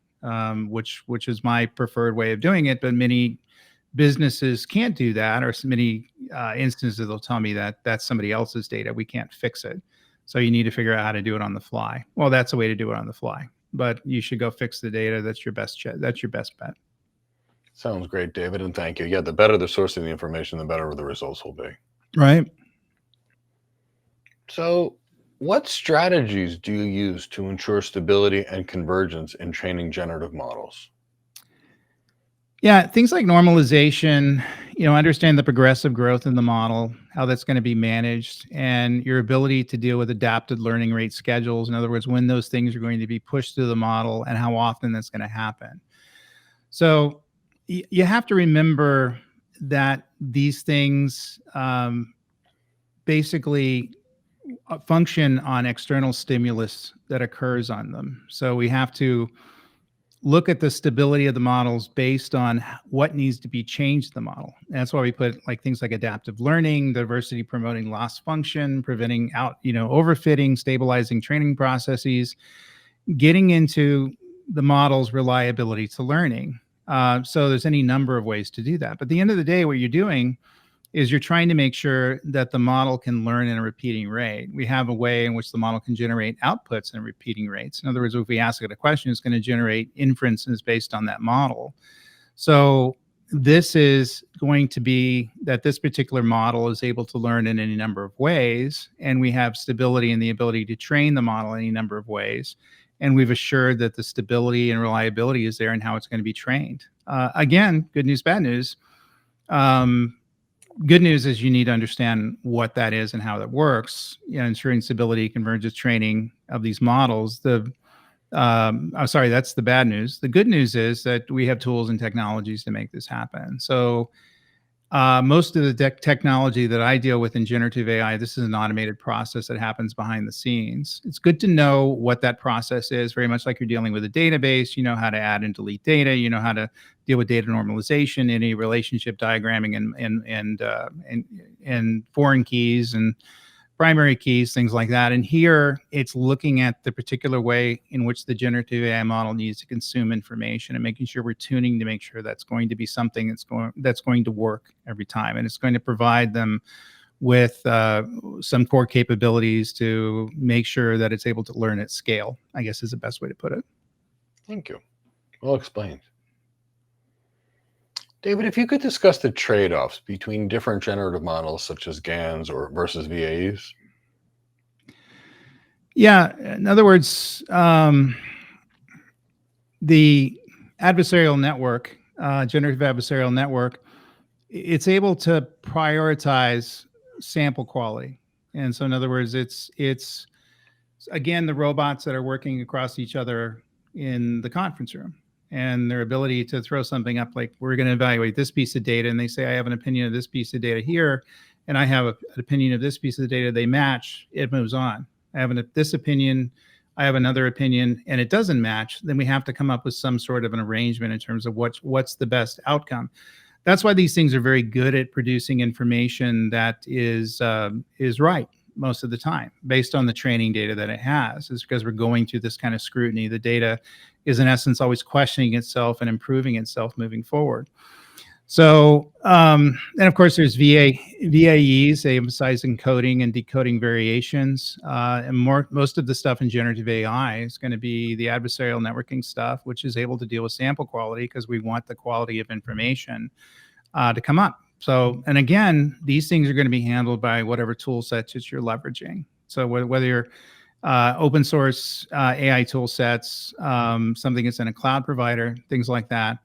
Speaker 2: which is my preferred way of doing it. But many businesses can't do that, or so many instances they'll tell me that that's somebody else's data. We can't fix it. So you need to figure out how to do it on the fly. Well, that's a way to do it on the fly, but you should go fix the data. That's your best bet.
Speaker 1: Sounds great, David, and thank you. Yeah, the better the source of the information, the better the results will be.
Speaker 2: Right.
Speaker 1: So, what strategies do you use to ensure stability and convergence in training generative models?
Speaker 2: Yeah, things like normalization, understand the progressive growth in the model, how that's going to be managed, and your ability to deal with adapted learning rate schedules. In other words, when those things are going to be pushed through the model and how often that's going to happen. So you have to remember that these things basically function on external stimulus that occurs on them. So we have to look at the stability of the models based on what needs to be changed in the model. And that's why we put things like adaptive learning, diversity promoting loss function, preventing overfitting, stabilizing training processes, getting into the model's reliability to learning. So there's any number of ways to do that. But at the end of the day, what you're doing is you're trying to make sure that the model can learn in a repeating rate. We have a way in which the model can generate outputs in repeating rates. In other words, if we ask it a question, it's going to generate inferences based on that model. So this is going to be that this particular model is able to learn in any number of ways, and we have stability in the ability to train the model in any number of ways. And we've assured that the stability and reliability is there in how it's going to be trained. Again, good news, bad news. Good news is you need to understand what that is and how that works. Ensuring stability, convergence training of these models. That's the bad news. The good news is that we have tools and technologies to make this happen. So most of the technology that I deal with in generative AI, this is an automated process that happens behind the scenes. It's good to know what that process is, very much like you're dealing with a database. You know how to add and delete data. You know how to deal with data normalization, any relationship diagramming, and foreign keys and primary keys, things like that. And here it's looking at the particular way in which the generative AI model needs to consume information and making sure we're tuning to make sure that's going to be something that's going to work every time. And it's going to provide them with some core capabilities to make sure that it's able to learn at scale, I guess is the best way to put it.
Speaker 1: Thank you. Well explained. David, if you could discuss the trade-offs between different generative models such as GANs versus VAEs.
Speaker 2: Yeah, in other words, the adversarial network, generative adversarial network, it's able to prioritize sample quality. And so in other words, it's again the robots that are working across each other in the conference room, and their ability to throw something up like, we're going to evaluate this piece of data, and they say, I have an opinion of this piece of data here, and I have an opinion of this piece of data, they match, it moves on. I have this opinion, I have another opinion, and it doesn't match, then we have to come up with some sort of an arrangement in terms of what's the best outcome. That's why these things are very good at producing information that is right most of the time, based on the training data that it has. Is because we're going through this kind of scrutiny. The data is in essence always questioning itself and improving itself moving forward. So, and of course, there's VAEs. They emphasize encoding and decoding variations. And most of the stuff in generative AI is going to be the adversarial networking stuff, which is able to deal with sample quality because we want the quality of information to come up. So, and again, these things are going to be handled by whatever tool sets that you're leveraging. So whether you're open source AI tool sets, something that's in a cloud provider, things like that,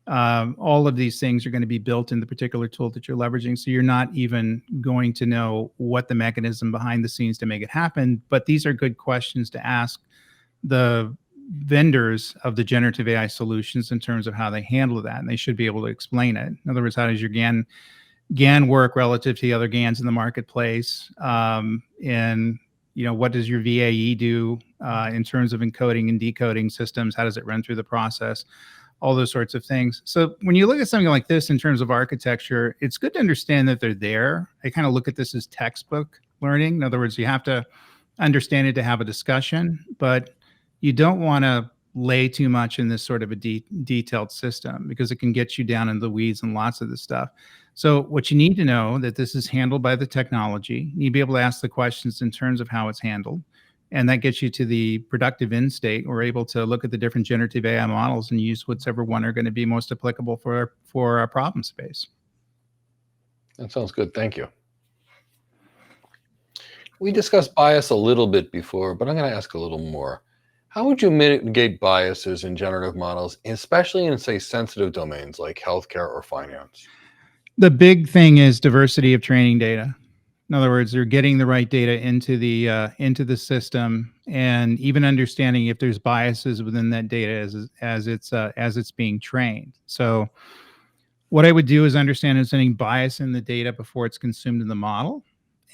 Speaker 2: all of these things are going to be built in the particular tool that you're leveraging. So you're not even going to know what the mechanism behind the scenes to make it happen. But these are good questions to ask the vendors of the generative AI solutions in terms of how they handle that. And they should be able to explain it. In other words, how does your GAN work relative to the other GANs in the marketplace? And what does your VAE do in terms of encoding and decoding systems? How does it run through the process? All those sorts of things. So when you look at something like this in terms of architecture, it's good to understand that they're there. I kind of look at this as textbook learning. In other words, you have to understand it to have a discussion, but you don't want to lay too much in this sort of a detailed system because it can get you down in the weeds and lots of this stuff. So what you need to know that this is handled by the technology. You need to be able to ask the questions in terms of how it's handled. And that gets you to the productive end state. We're able to look at the different generative AI models and use whichever one are going to be most applicable for our problem space.
Speaker 1: That sounds good. Thank you. We discussed bias a little bit before, but I'm going to ask a little more. How would you mitigate biases in generative models, especially in, say, sensitive domains like healthcare or finance?
Speaker 2: The big thing is diversity of training data. In other words, you're getting the right data into the system, and even understanding if there's biases within that data as it's being trained. So, what I would do is understand if there's any bias in the data before it's consumed in the model,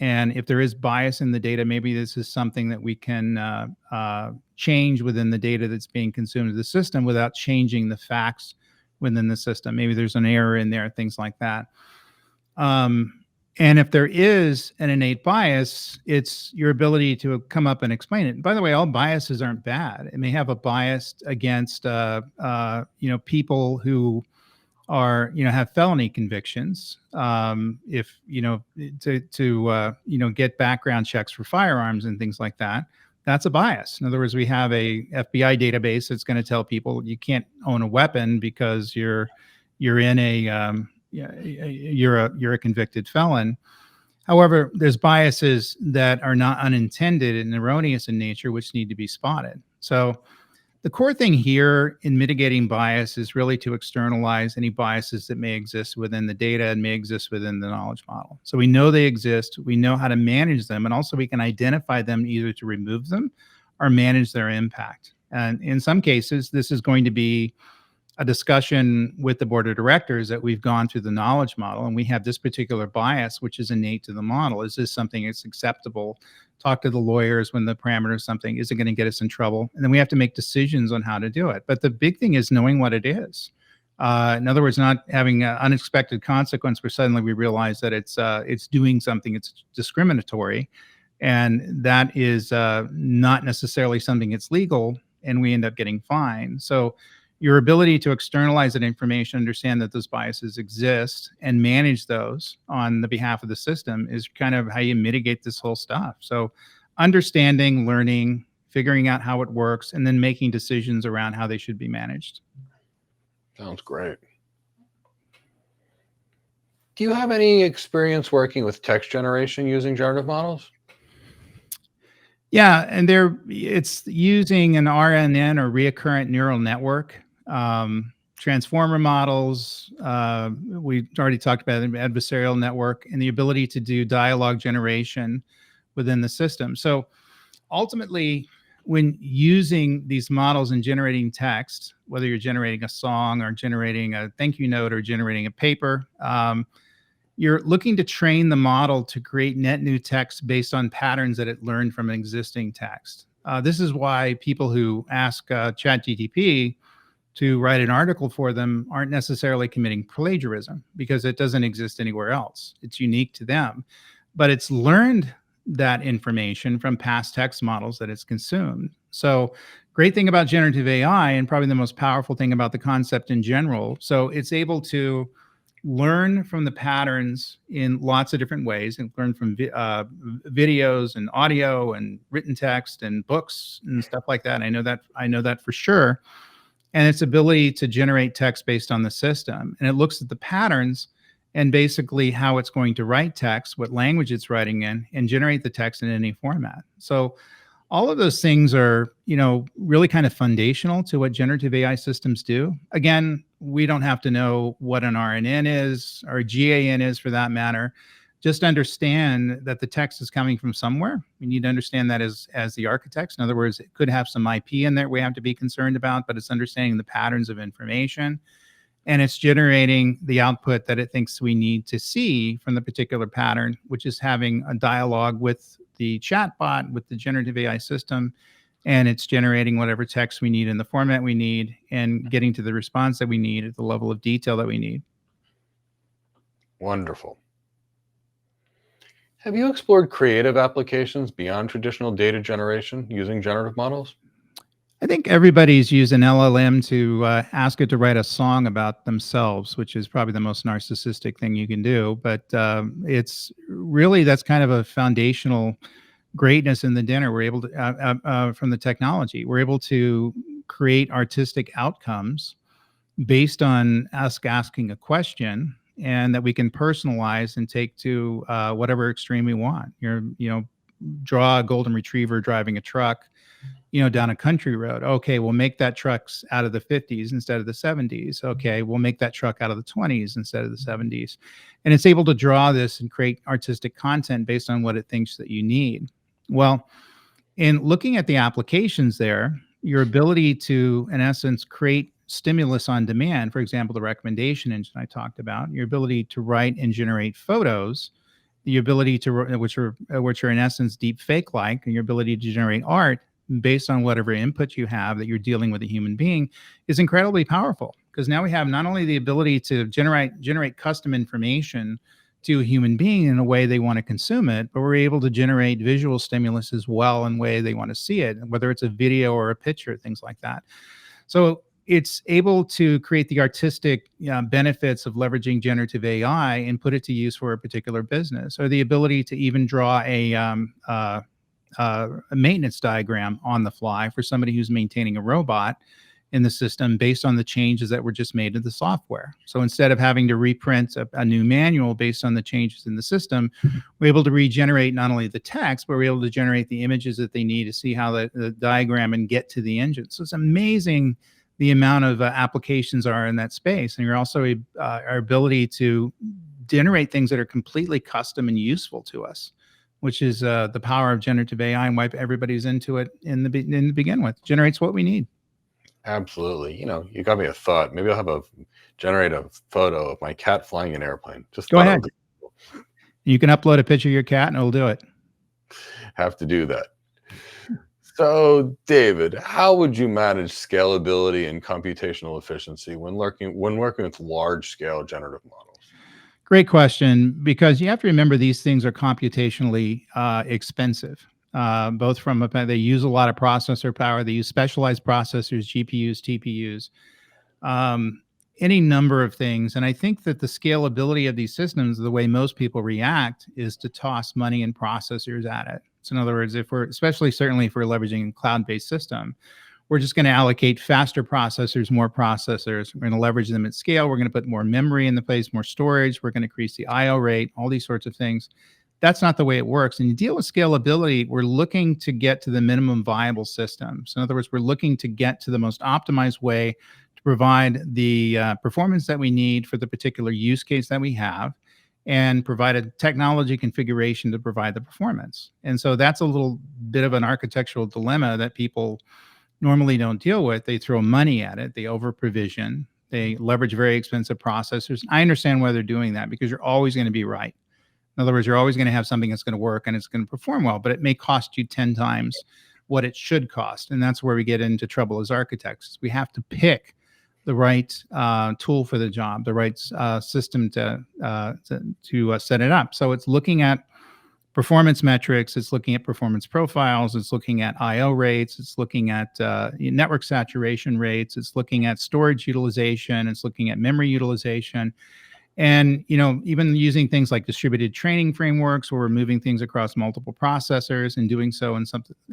Speaker 2: and if there is bias in the data, maybe this is something that we can change within the data that's being consumed in the system without changing the facts within the system. Maybe there's an error in there, things like that. And if there is an innate bias, it's your ability to come up and explain it. And by the way, all biases aren't bad. It may have a bias against, people who are, have felony convictions. If to get background checks for firearms and things like that, that's a bias. In other words, we have a FBI database that's going to tell people you can't own a weapon because you're in a you're a convicted felon. However, there's biases that are not unintended and erroneous in nature, which need to be spotted. So the core thing here in mitigating bias is really to externalize any biases that may exist within the data and may exist within the knowledge model. So we know they exist, we know how to manage them, and also we can identify them either to remove them or manage their impact. And in some cases, this is going to be a discussion with the board of directors that we've gone through the knowledge model and we have this particular bias, which is innate to the model. Is this something that's acceptable? Talk to the lawyers when the parameter is something, is it going to get us in trouble? And then we have to make decisions on how to do it. But the big thing is knowing what it is. In other words, not having an unexpected consequence where suddenly we realize that it's doing something, it's discriminatory. And that is not necessarily something that's legal, and we end up getting fined. So your ability to externalize that information, understand that those biases exist, and manage those on the behalf of the system is kind of how you mitigate this whole stuff. So understanding, learning, figuring out how it works, and then making decisions around how they should be managed.
Speaker 1: Sounds great. Do you have any experience working with text generation using generative models?
Speaker 2: Yeah, and it's using an RNN or recurrent neural network transformer models. We already talked about the adversarial network and the ability to do dialogue generation within the system. So ultimately, when using these models and generating text, whether you're generating a song or generating a thank you note or generating a paper, you're looking to train the model to create net new text based on patterns that it learned from an existing text. This is why people who ask ChatGPT to write an article for them aren't necessarily committing plagiarism, because it doesn't exist anywhere else. It's unique to them, but it's learned that information from past text models that it's consumed. So great thing about generative AI, and probably the most powerful thing about the concept in general, so it's able to learn from the patterns in lots of different ways, and learn from videos and audio and written text and books and stuff like that. I know that for sure. And its ability to generate text based on the system. And it looks at the patterns and basically how it's going to write text, what language it's writing in, and generate the text in any format. So all of those things are, really kind of foundational to what generative AI systems do. Again, we don't have to know what an RNN is or a GAN is, for that matter. Just understand that the text is coming from somewhere. We need to understand that as the architects. In other words, it could have some IP in there we have to be concerned about, but it's understanding the patterns of information, and it's generating the output that it thinks we need to see from the particular pattern, which is having a dialogue with the chatbot, with the generative AI system, and it's generating whatever text we need in the format we need and getting to the response that we need at the level of detail that we need.
Speaker 1: Wonderful. Have you explored creative applications beyond traditional data generation using generative models?
Speaker 2: I think everybody's used an LLM to ask it to write a song about themselves, which is probably the most narcissistic thing you can do. But it's really, that's kind of a foundational greatness in the dinner. We're able to, from the technology, we're able to create artistic outcomes based on us asking a question, and that we can personalize and take to whatever extreme we want. Draw a golden retriever driving a truck, down a country road. Okay, we'll make that truck's out of the 50s instead of the 70s. Okay, we'll make that truck out of the 20s instead of the 70s. And it's able to draw this and create artistic content based on what it thinks that you need. Well, in looking at the applications there, your ability to, in essence, create stimulus on demand, for example, the recommendation engine I talked about, your ability to write and generate photos, the ability to, which are in essence deep fake like, and your ability to generate art based on whatever input you have that you're dealing with a human being, is incredibly powerful, because now we have not only the ability to generate custom information to a human being in a way they want to consume it, but we're able to generate visual stimulus as well in a way they want to see it, whether it's a video or a picture, things like that. So it's able to create the artistic benefits of leveraging generative AI and put it to use for a particular business, or the ability to even draw a maintenance diagram on the fly for somebody who's maintaining a robot in the system based on the changes that were just made to the software. So instead of having to reprint a new manual based on the changes in the system, we're able to regenerate not only the text, but we're able to generate the images that they need to see how the diagram and get to the engine. So it's amazing the amount of applications are in that space. And you're also our ability to generate things that are completely custom and useful to us, which is the power of generative AI and why everybody's into it in the begin with. Generates what we need.
Speaker 1: Absolutely. You got me a thought. Maybe I'll generate a photo of my cat flying an airplane. Just
Speaker 2: go ahead. You can upload a picture of your cat and it'll do it.
Speaker 1: Have to do that. So, David, how would you manage scalability and computational efficiency when working with large-scale generative models?
Speaker 2: Great question, because you have to remember these things are computationally expensive. Both from they use a lot of processor power. They use specialized processors, GPUs, TPUs, any number of things. And I think that the scalability of these systems, the way most people react, is to toss money and processors at it. So in other words, certainly if we're leveraging a cloud-based system, we're just going to allocate faster processors, more processors. We're going to leverage them at scale. We're going to put more memory in the place, more storage. We're going to increase the I/O rate, all these sorts of things. That's not the way it works. And you deal with scalability, we're looking to get to the minimum viable system. So in other words, we're looking to get to the most optimized way to provide the performance that we need for the particular use case that we have, and provide a technology configuration to provide the performance. And so that's a little bit of an architectural dilemma that people normally don't deal with. They throw money at it, they over provision, they leverage very expensive processors. I understand why they're doing that, because you're always going to be right. In other words, you're always going to have something that's going to work and it's going to perform well, but it may cost you 10 times what it should cost. And that's where we get into trouble as architects. We have to pick the right tool for the job, the right system to set it up. So it's looking at performance metrics, it's looking at performance profiles, it's looking at I/O rates, it's looking at network saturation rates, it's looking at storage utilization, it's looking at memory utilization. And even using things like distributed training frameworks, where we're moving things across multiple processors and doing so in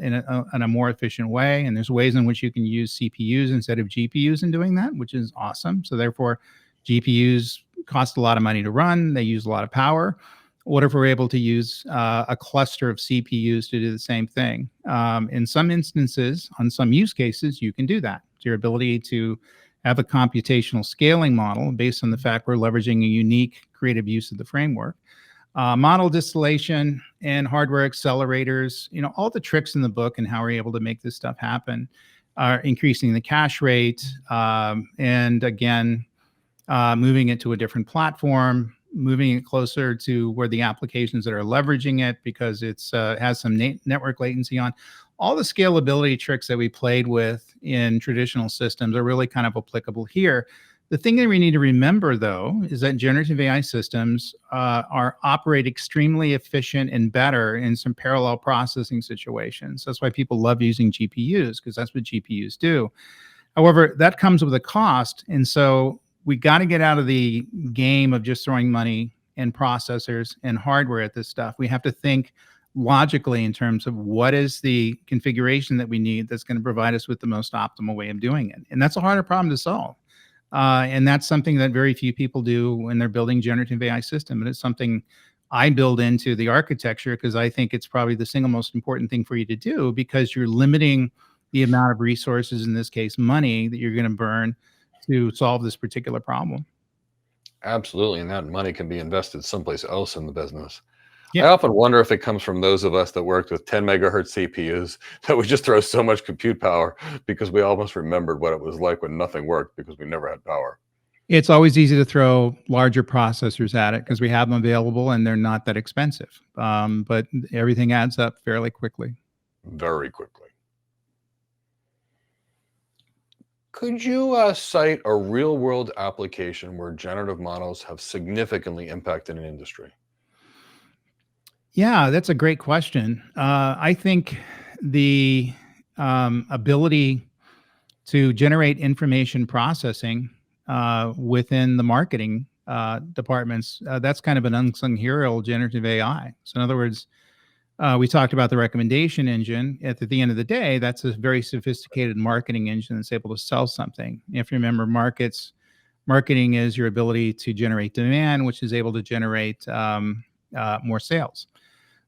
Speaker 2: a more efficient way. And there's ways in which you can use CPUs instead of GPUs in doing that, which is awesome. So therefore, GPUs cost a lot of money to run. They use a lot of power. What if we're able to use a cluster of CPUs to do the same thing? In some instances, on some use cases, you can do that. It's your ability to have a computational scaling model based on the fact we're leveraging a unique creative use of the framework. Model distillation and hardware accelerators, all the tricks in the book and how we're able to make this stuff happen are increasing the cache rate, and again, moving it to a different platform, moving it closer to where the applications that are leveraging it, because it's has some network latency on. All the scalability tricks that we played with in traditional systems are really kind of applicable here. The thing that we need to remember, though, is that generative AI systems operate extremely efficient and better in some parallel processing situations. That's why people love using GPUs, because that's what GPUs do. However, that comes with a cost. And so we got to get out of the game of just throwing money and processors and hardware at this stuff. We have to think logically in terms of what is the configuration that we need that's going to provide us with the most optimal way of doing it. And that's a harder problem to solve. And that's something that very few people do when they're building generative AI system. And it's something I build into the architecture, because I think it's probably the single most important thing for you to do, because you're limiting the amount of resources, in this case, money, that you're going to burn to solve this particular problem.
Speaker 1: Absolutely. And that money can be invested someplace else in the business.
Speaker 2: Yeah.
Speaker 1: I often wonder if it comes from those of us that worked with 10 megahertz CPUs that we just throw so much compute power because we almost remembered what it was like when nothing worked because we never had power.
Speaker 2: It's always easy to throw larger processors at it because we have them available and they're not that expensive. But everything adds up fairly quickly.
Speaker 1: Very quickly. Could you cite a real-world application where generative models have significantly impacted an industry?
Speaker 2: Yeah, that's a great question. I think the ability to generate information processing within the marketing departments, that's kind of an unsung hero of generative AI. So in other words, we talked about the recommendation engine. At the end of the day, that's a very sophisticated marketing engine that's able to sell something. If you remember marketing is your ability to generate demand, which is able to generate more sales.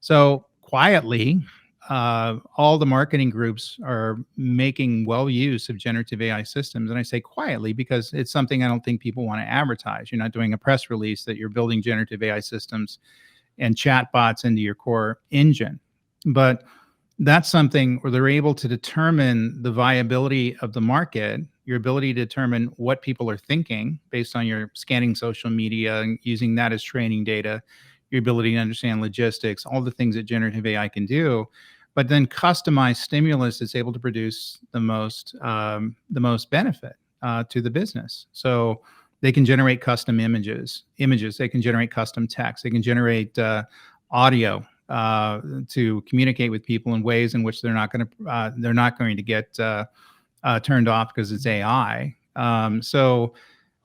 Speaker 2: So quietly, all the marketing groups are making well use of generative AI systems. And I say quietly because it's something I don't think people want to advertise. You're not doing a press release that you're building generative AI systems and chatbots into your core engine. But that's something where they're able to determine the viability of the market, your ability to determine what people are thinking based on your scanning social media and using that as training data, your ability to understand logistics, all the things that generative AI can do, but then customize stimulus that's able to produce the most benefit to the business. So they can generate custom images. They can generate custom text. They can generate audio to communicate with people in ways in which they're not going to get turned off because it's AI. So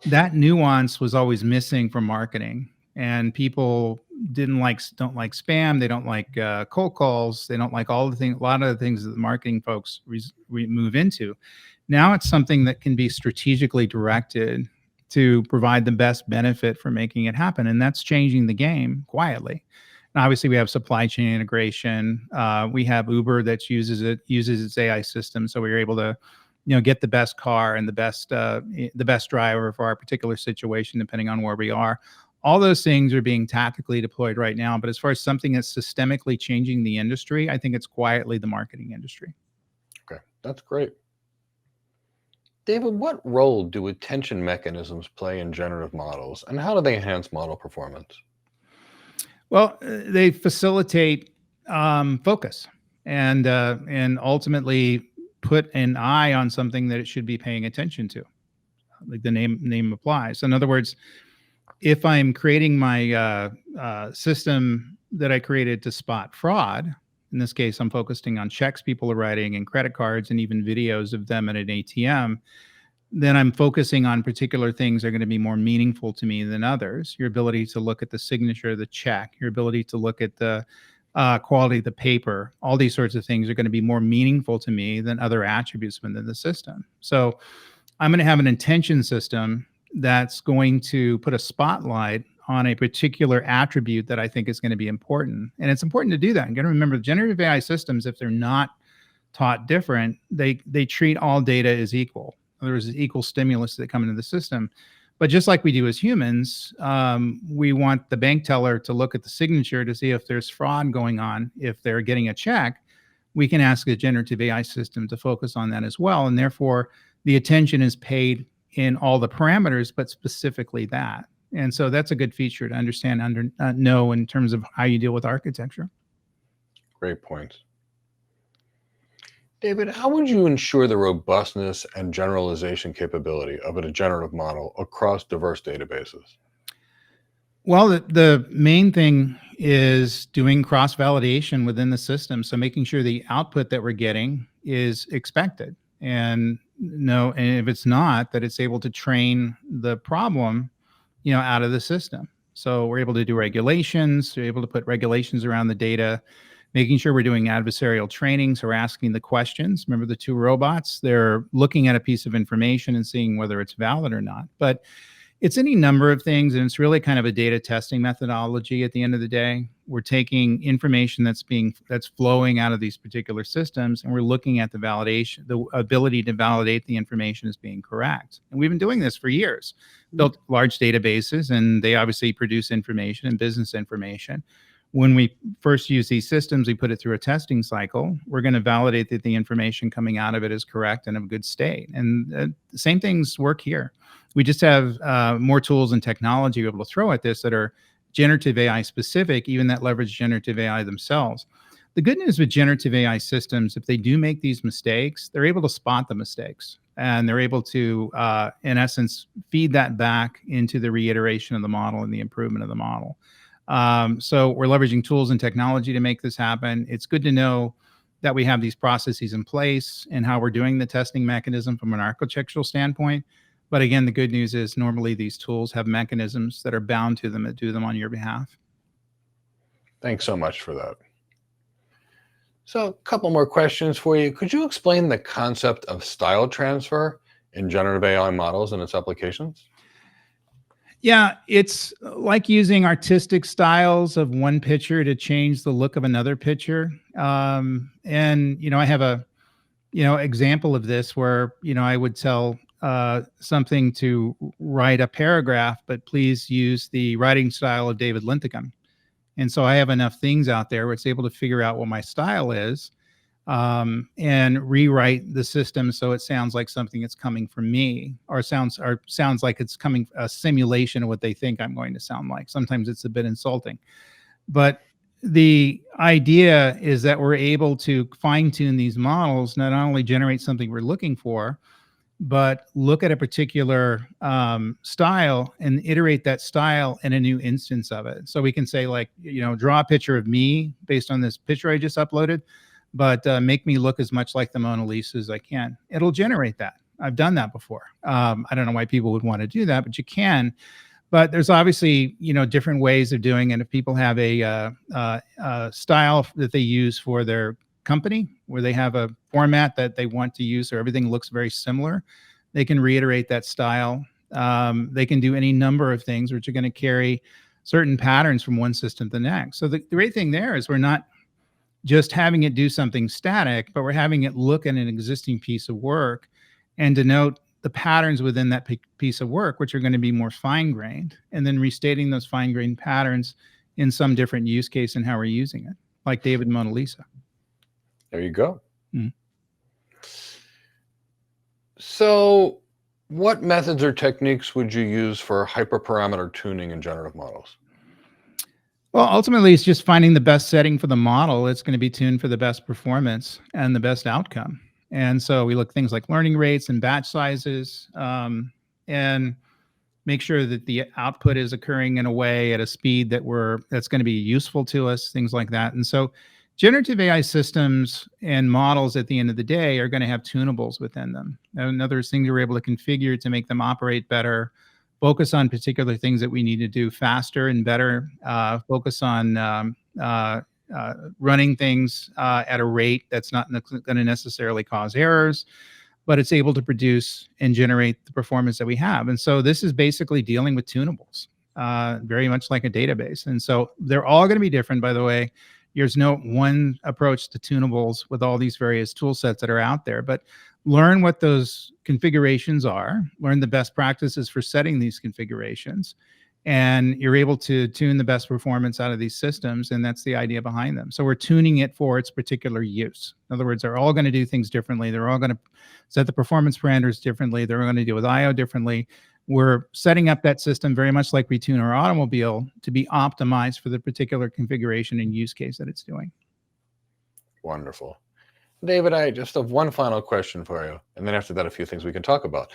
Speaker 2: that nuance was always missing from marketing, and people don't like spam. They don't like cold calls. They don't like a lot of the things that the marketing folks move into. Now it's something that can be strategically directed to provide the best benefit for making it happen. And that's changing the game quietly. And obviously we have supply chain integration. We have Uber that uses its AI system. So we're able to get the best car and the best driver for our particular situation, depending on where we are. All those things are being tactically deployed right now. But as far as something that's systemically changing the industry, I think it's quietly the marketing industry.
Speaker 1: Okay, that's great. David, what role do attention mechanisms play in generative models, and how do they enhance model performance?
Speaker 2: Well, they facilitate focus and ultimately put an eye on something that it should be paying attention to, like the name applies. In other words, if I'm creating my system that I created to spot fraud, in this case, I'm focusing on checks people are writing and credit cards and even videos of them at an ATM, then I'm focusing on particular things that are going to be more meaningful to me than others. Your ability to look at the signature of the check, your ability to look at the quality of the paper, all these sorts of things are going to be more meaningful to me than other attributes within the system. So I'm going to have an intention system that's going to put a spotlight on a particular attribute that I think is going to be important. And it's important to do that. And got to remember, generative AI systems, if they're not taught different, they treat all data as equal. There's equal stimulus that come into the system. But just like we do as humans, we want the bank teller to look at the signature to see if there's fraud going on. If they're getting a check, we can ask a generative AI system to focus on that as well. And therefore, the attention is paid in all the parameters, but specifically that. And so that's a good feature to understand, know in terms of how you deal with architecture.
Speaker 1: Great point. David, how would you ensure the robustness and generalization capability of a generative model across diverse databases?
Speaker 2: Well, the main thing is doing cross-validation within the system. So making sure the output that we're getting is expected. And if it's not, that it's able to train the problem, out of the system. So we're able to do regulations, we're able to put regulations around the data, making sure we're doing adversarial training. So we're asking the questions. Remember the two robots? They're looking at a piece of information and seeing whether it's valid or not. But it's any number of things, and it's really kind of a data testing methodology at the end of the day. We're taking information that's flowing out of these particular systems, and we're looking at the validation, the ability to validate the information as being correct. And we've been doing this for years, built large databases, and they obviously produce information and business information. When we first use these systems, we put it through a testing cycle. We're going to validate that the information coming out of it is correct and of good state. And the same things work here. We just have more tools and technology we're able to throw at this that are generative AI specific, even that leverage generative AI themselves. The good news with generative AI systems, if they do make these mistakes, they're able to spot the mistakes. And they're able to, in essence, feed that back into the reiteration of the model and the improvement of the model. So we're leveraging tools and technology to make this happen. It's good to know that we have these processes in place and how we're doing the testing mechanism from an architectural standpoint. But again, the good news is normally these tools have mechanisms that are bound to them that do them on your behalf.
Speaker 1: Thanks so much for that. So a couple more questions for you. Could you explain the concept of style transfer in generative AI models and its applications?
Speaker 2: Yeah, it's like using artistic styles of one picture to change the look of another picture. And I have a example of this where I would tell something to write a paragraph, but please use the writing style of David Linthicum. And so I have enough things out there where it's able to figure out what my style is and rewrite the system so it sounds like something that's coming from me, or sounds like it's coming a simulation of what they think I'm going to sound like. Sometimes it's a bit insulting, but the idea is that we're able to fine tune these models, not only generate something we're looking for, but look at a particular style and iterate that style in a new instance of it. So we can say, like, draw a picture of me based on this picture I just uploaded, but make me look as much like the Mona Lisa as I can. It'll generate that. I've done that before. I don't know why people would want to do that, but you can. But there's obviously, different ways of doing it. If people have a style that they use for their company, where they have a format that they want to use, so everything looks very similar, they can reiterate that style. They can do any number of things which are going to carry certain patterns from one system to the next. So the great thing there is we're not just having it do something static, but we're having it look at an existing piece of work and denote the patterns within that piece of work, which are going to be more fine-grained, and then restating those fine-grained patterns in some different use case and how we're using it, like David Mona Lisa.
Speaker 1: There you go.
Speaker 2: Mm.
Speaker 1: So what methods or techniques would you use for hyperparameter tuning in generative models?
Speaker 2: Well, ultimately, it's just finding the best setting for the model. It's going to be tuned for the best performance and the best outcome. And so we look at things like learning rates and batch sizes, and make sure that the output is occurring in a way at a speed that's going to be useful to us, things like that. And so generative AI systems and models at the end of the day are going to have tunables within them. And other things we're able to configure to make them operate better, focus on particular things that we need to do faster and better, focus on running things at a rate that's not going to necessarily cause errors, but it's able to produce and generate the performance that we have. And so this is basically dealing with tunables, very much like a database. And so they're all going to be different, by the way. There's no one approach to tunables with all these various tool sets that are out there, but learn what those configurations are, learn the best practices for setting these configurations, and you're able to tune the best performance out of these systems. And that's the idea behind them. So we're tuning it for its particular use. In other words, they're all going to do things differently. They're all going to set the performance parameters differently. They're going to deal with IO differently. We're setting up that system very much like we tune our automobile to be optimized for the particular configuration and use case that it's doing.
Speaker 1: Wonderful. David, I just have one final question for you. And then after that, a few things we can talk about.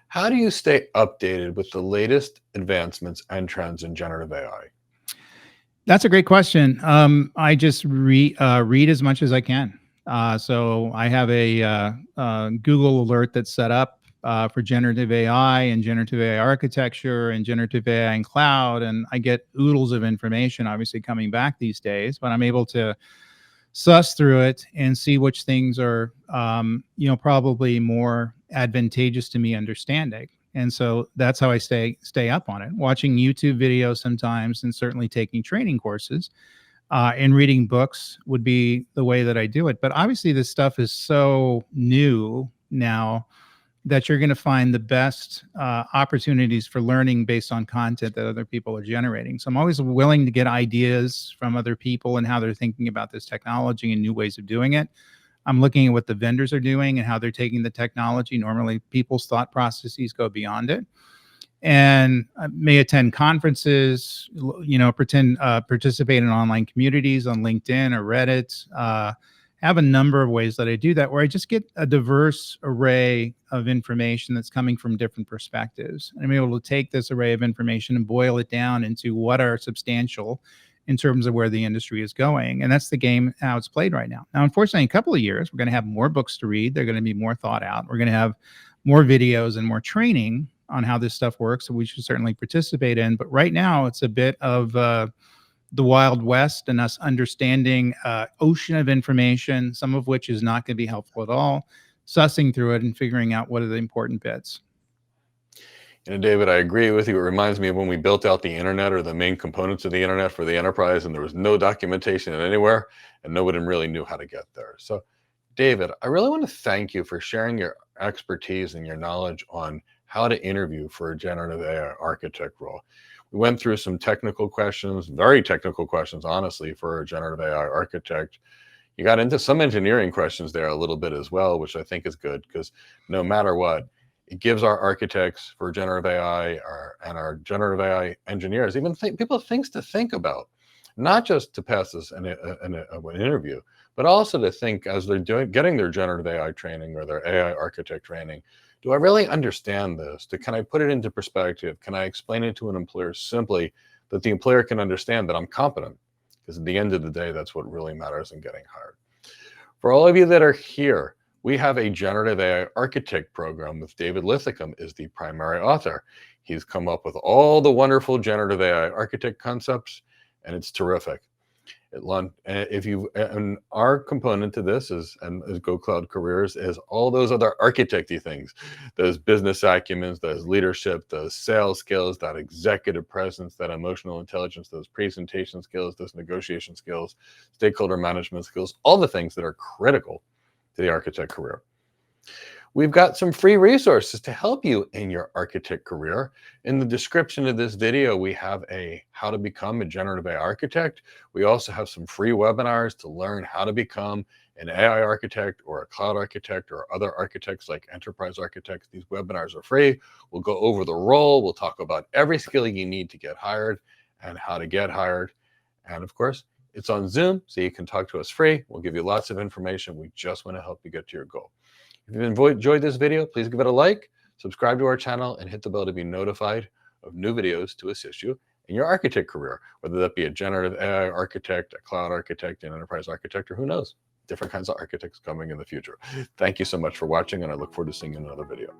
Speaker 1: How do you stay updated with the latest advancements and trends in generative AI?
Speaker 2: That's a great question. I just read as much as I can. So I have a Google alert that's set up for generative AI and generative AI architecture and generative AI in cloud. And I get oodles of information, obviously, coming back these days, but I'm able to suss through it and see which things are, probably more advantageous to me understanding. And so that's how I stay up on it. Watching YouTube videos sometimes, and certainly taking training courses, and reading books would be the way that I do it. But obviously, this stuff is so new now that you're going to find the best opportunities for learning based on content that other people are generating. So I'm always willing to get ideas from other people and how they're thinking about this technology and new ways of doing it. I'm looking at what the vendors are doing and how they're taking the technology. Normally, people's thought processes go beyond it. And I may attend conferences, participate in online communities on LinkedIn or Reddit. Have a number of ways that I do that, where I just get a diverse array of information that's coming from different perspectives. And I'm able to take this array of information and boil it down into what are substantial in terms of where the industry is going. And that's the game, how it's played right now. Now, unfortunately, in a couple of years, we're going to have more books to read. They're going to be more thought out. We're going to have more videos and more training on how this stuff works, so we should certainly participate in. But right now, it's a bit of the Wild West and us understanding ocean of information, some of which is not going to be helpful at all, sussing through it and figuring out what are the important bits.
Speaker 1: David, I agree with you. It reminds me of when we built out the internet, or the main components of the internet for the enterprise, and there was no documentation anywhere, and nobody really knew how to get there. So, David, I really want to thank you for sharing your expertise and your knowledge on how to interview for a generative AI architect role. We went through some technical questions, very technical questions, honestly, for a generative AI architect. You got into some engineering questions there a little bit as well, which I think is good, because no matter what, it gives our architects for generative AI and our generative AI engineers, even people, things to think about, not just to pass this an interview, but also to think as they're getting their generative AI training or their AI architect training. Do I really understand this? Can I put it into perspective? Can I explain it to an employer simply that the employer can understand that I'm competent? Because at the end of the day, that's what really matters in getting hired. For all of you that are here, we have a generative AI architect program with David Linthicum is the primary author. He's come up with all the wonderful generative AI architect concepts, and it's terrific. And our component to this is Go Cloud Careers is all those other architecty things, those business acumens, those leadership, those sales skills, that executive presence, that emotional intelligence, those presentation skills, those negotiation skills, stakeholder management skills, all the things that are critical to the architect career. We've got some free resources to help you in your architect career. In the description of this video, we have a how to become a generative AI architect. We also have some free webinars to learn how to become an AI architect or a cloud architect or other architects like enterprise architects. These webinars are free. We'll go over the role. We'll talk about every skill you need to get hired and how to get hired. And of course, it's on Zoom, so you can talk to us free. We'll give you lots of information. We just want to help you get to your goal. If you've enjoyed this video, please give it a like, subscribe to our channel, and hit the bell to be notified of new videos to assist you in your architect career, whether that be a generative AI architect, a cloud architect, an enterprise architect, or who knows, different kinds of architects coming in the future. Thank you so much for watching, and I look forward to seeing you in another video.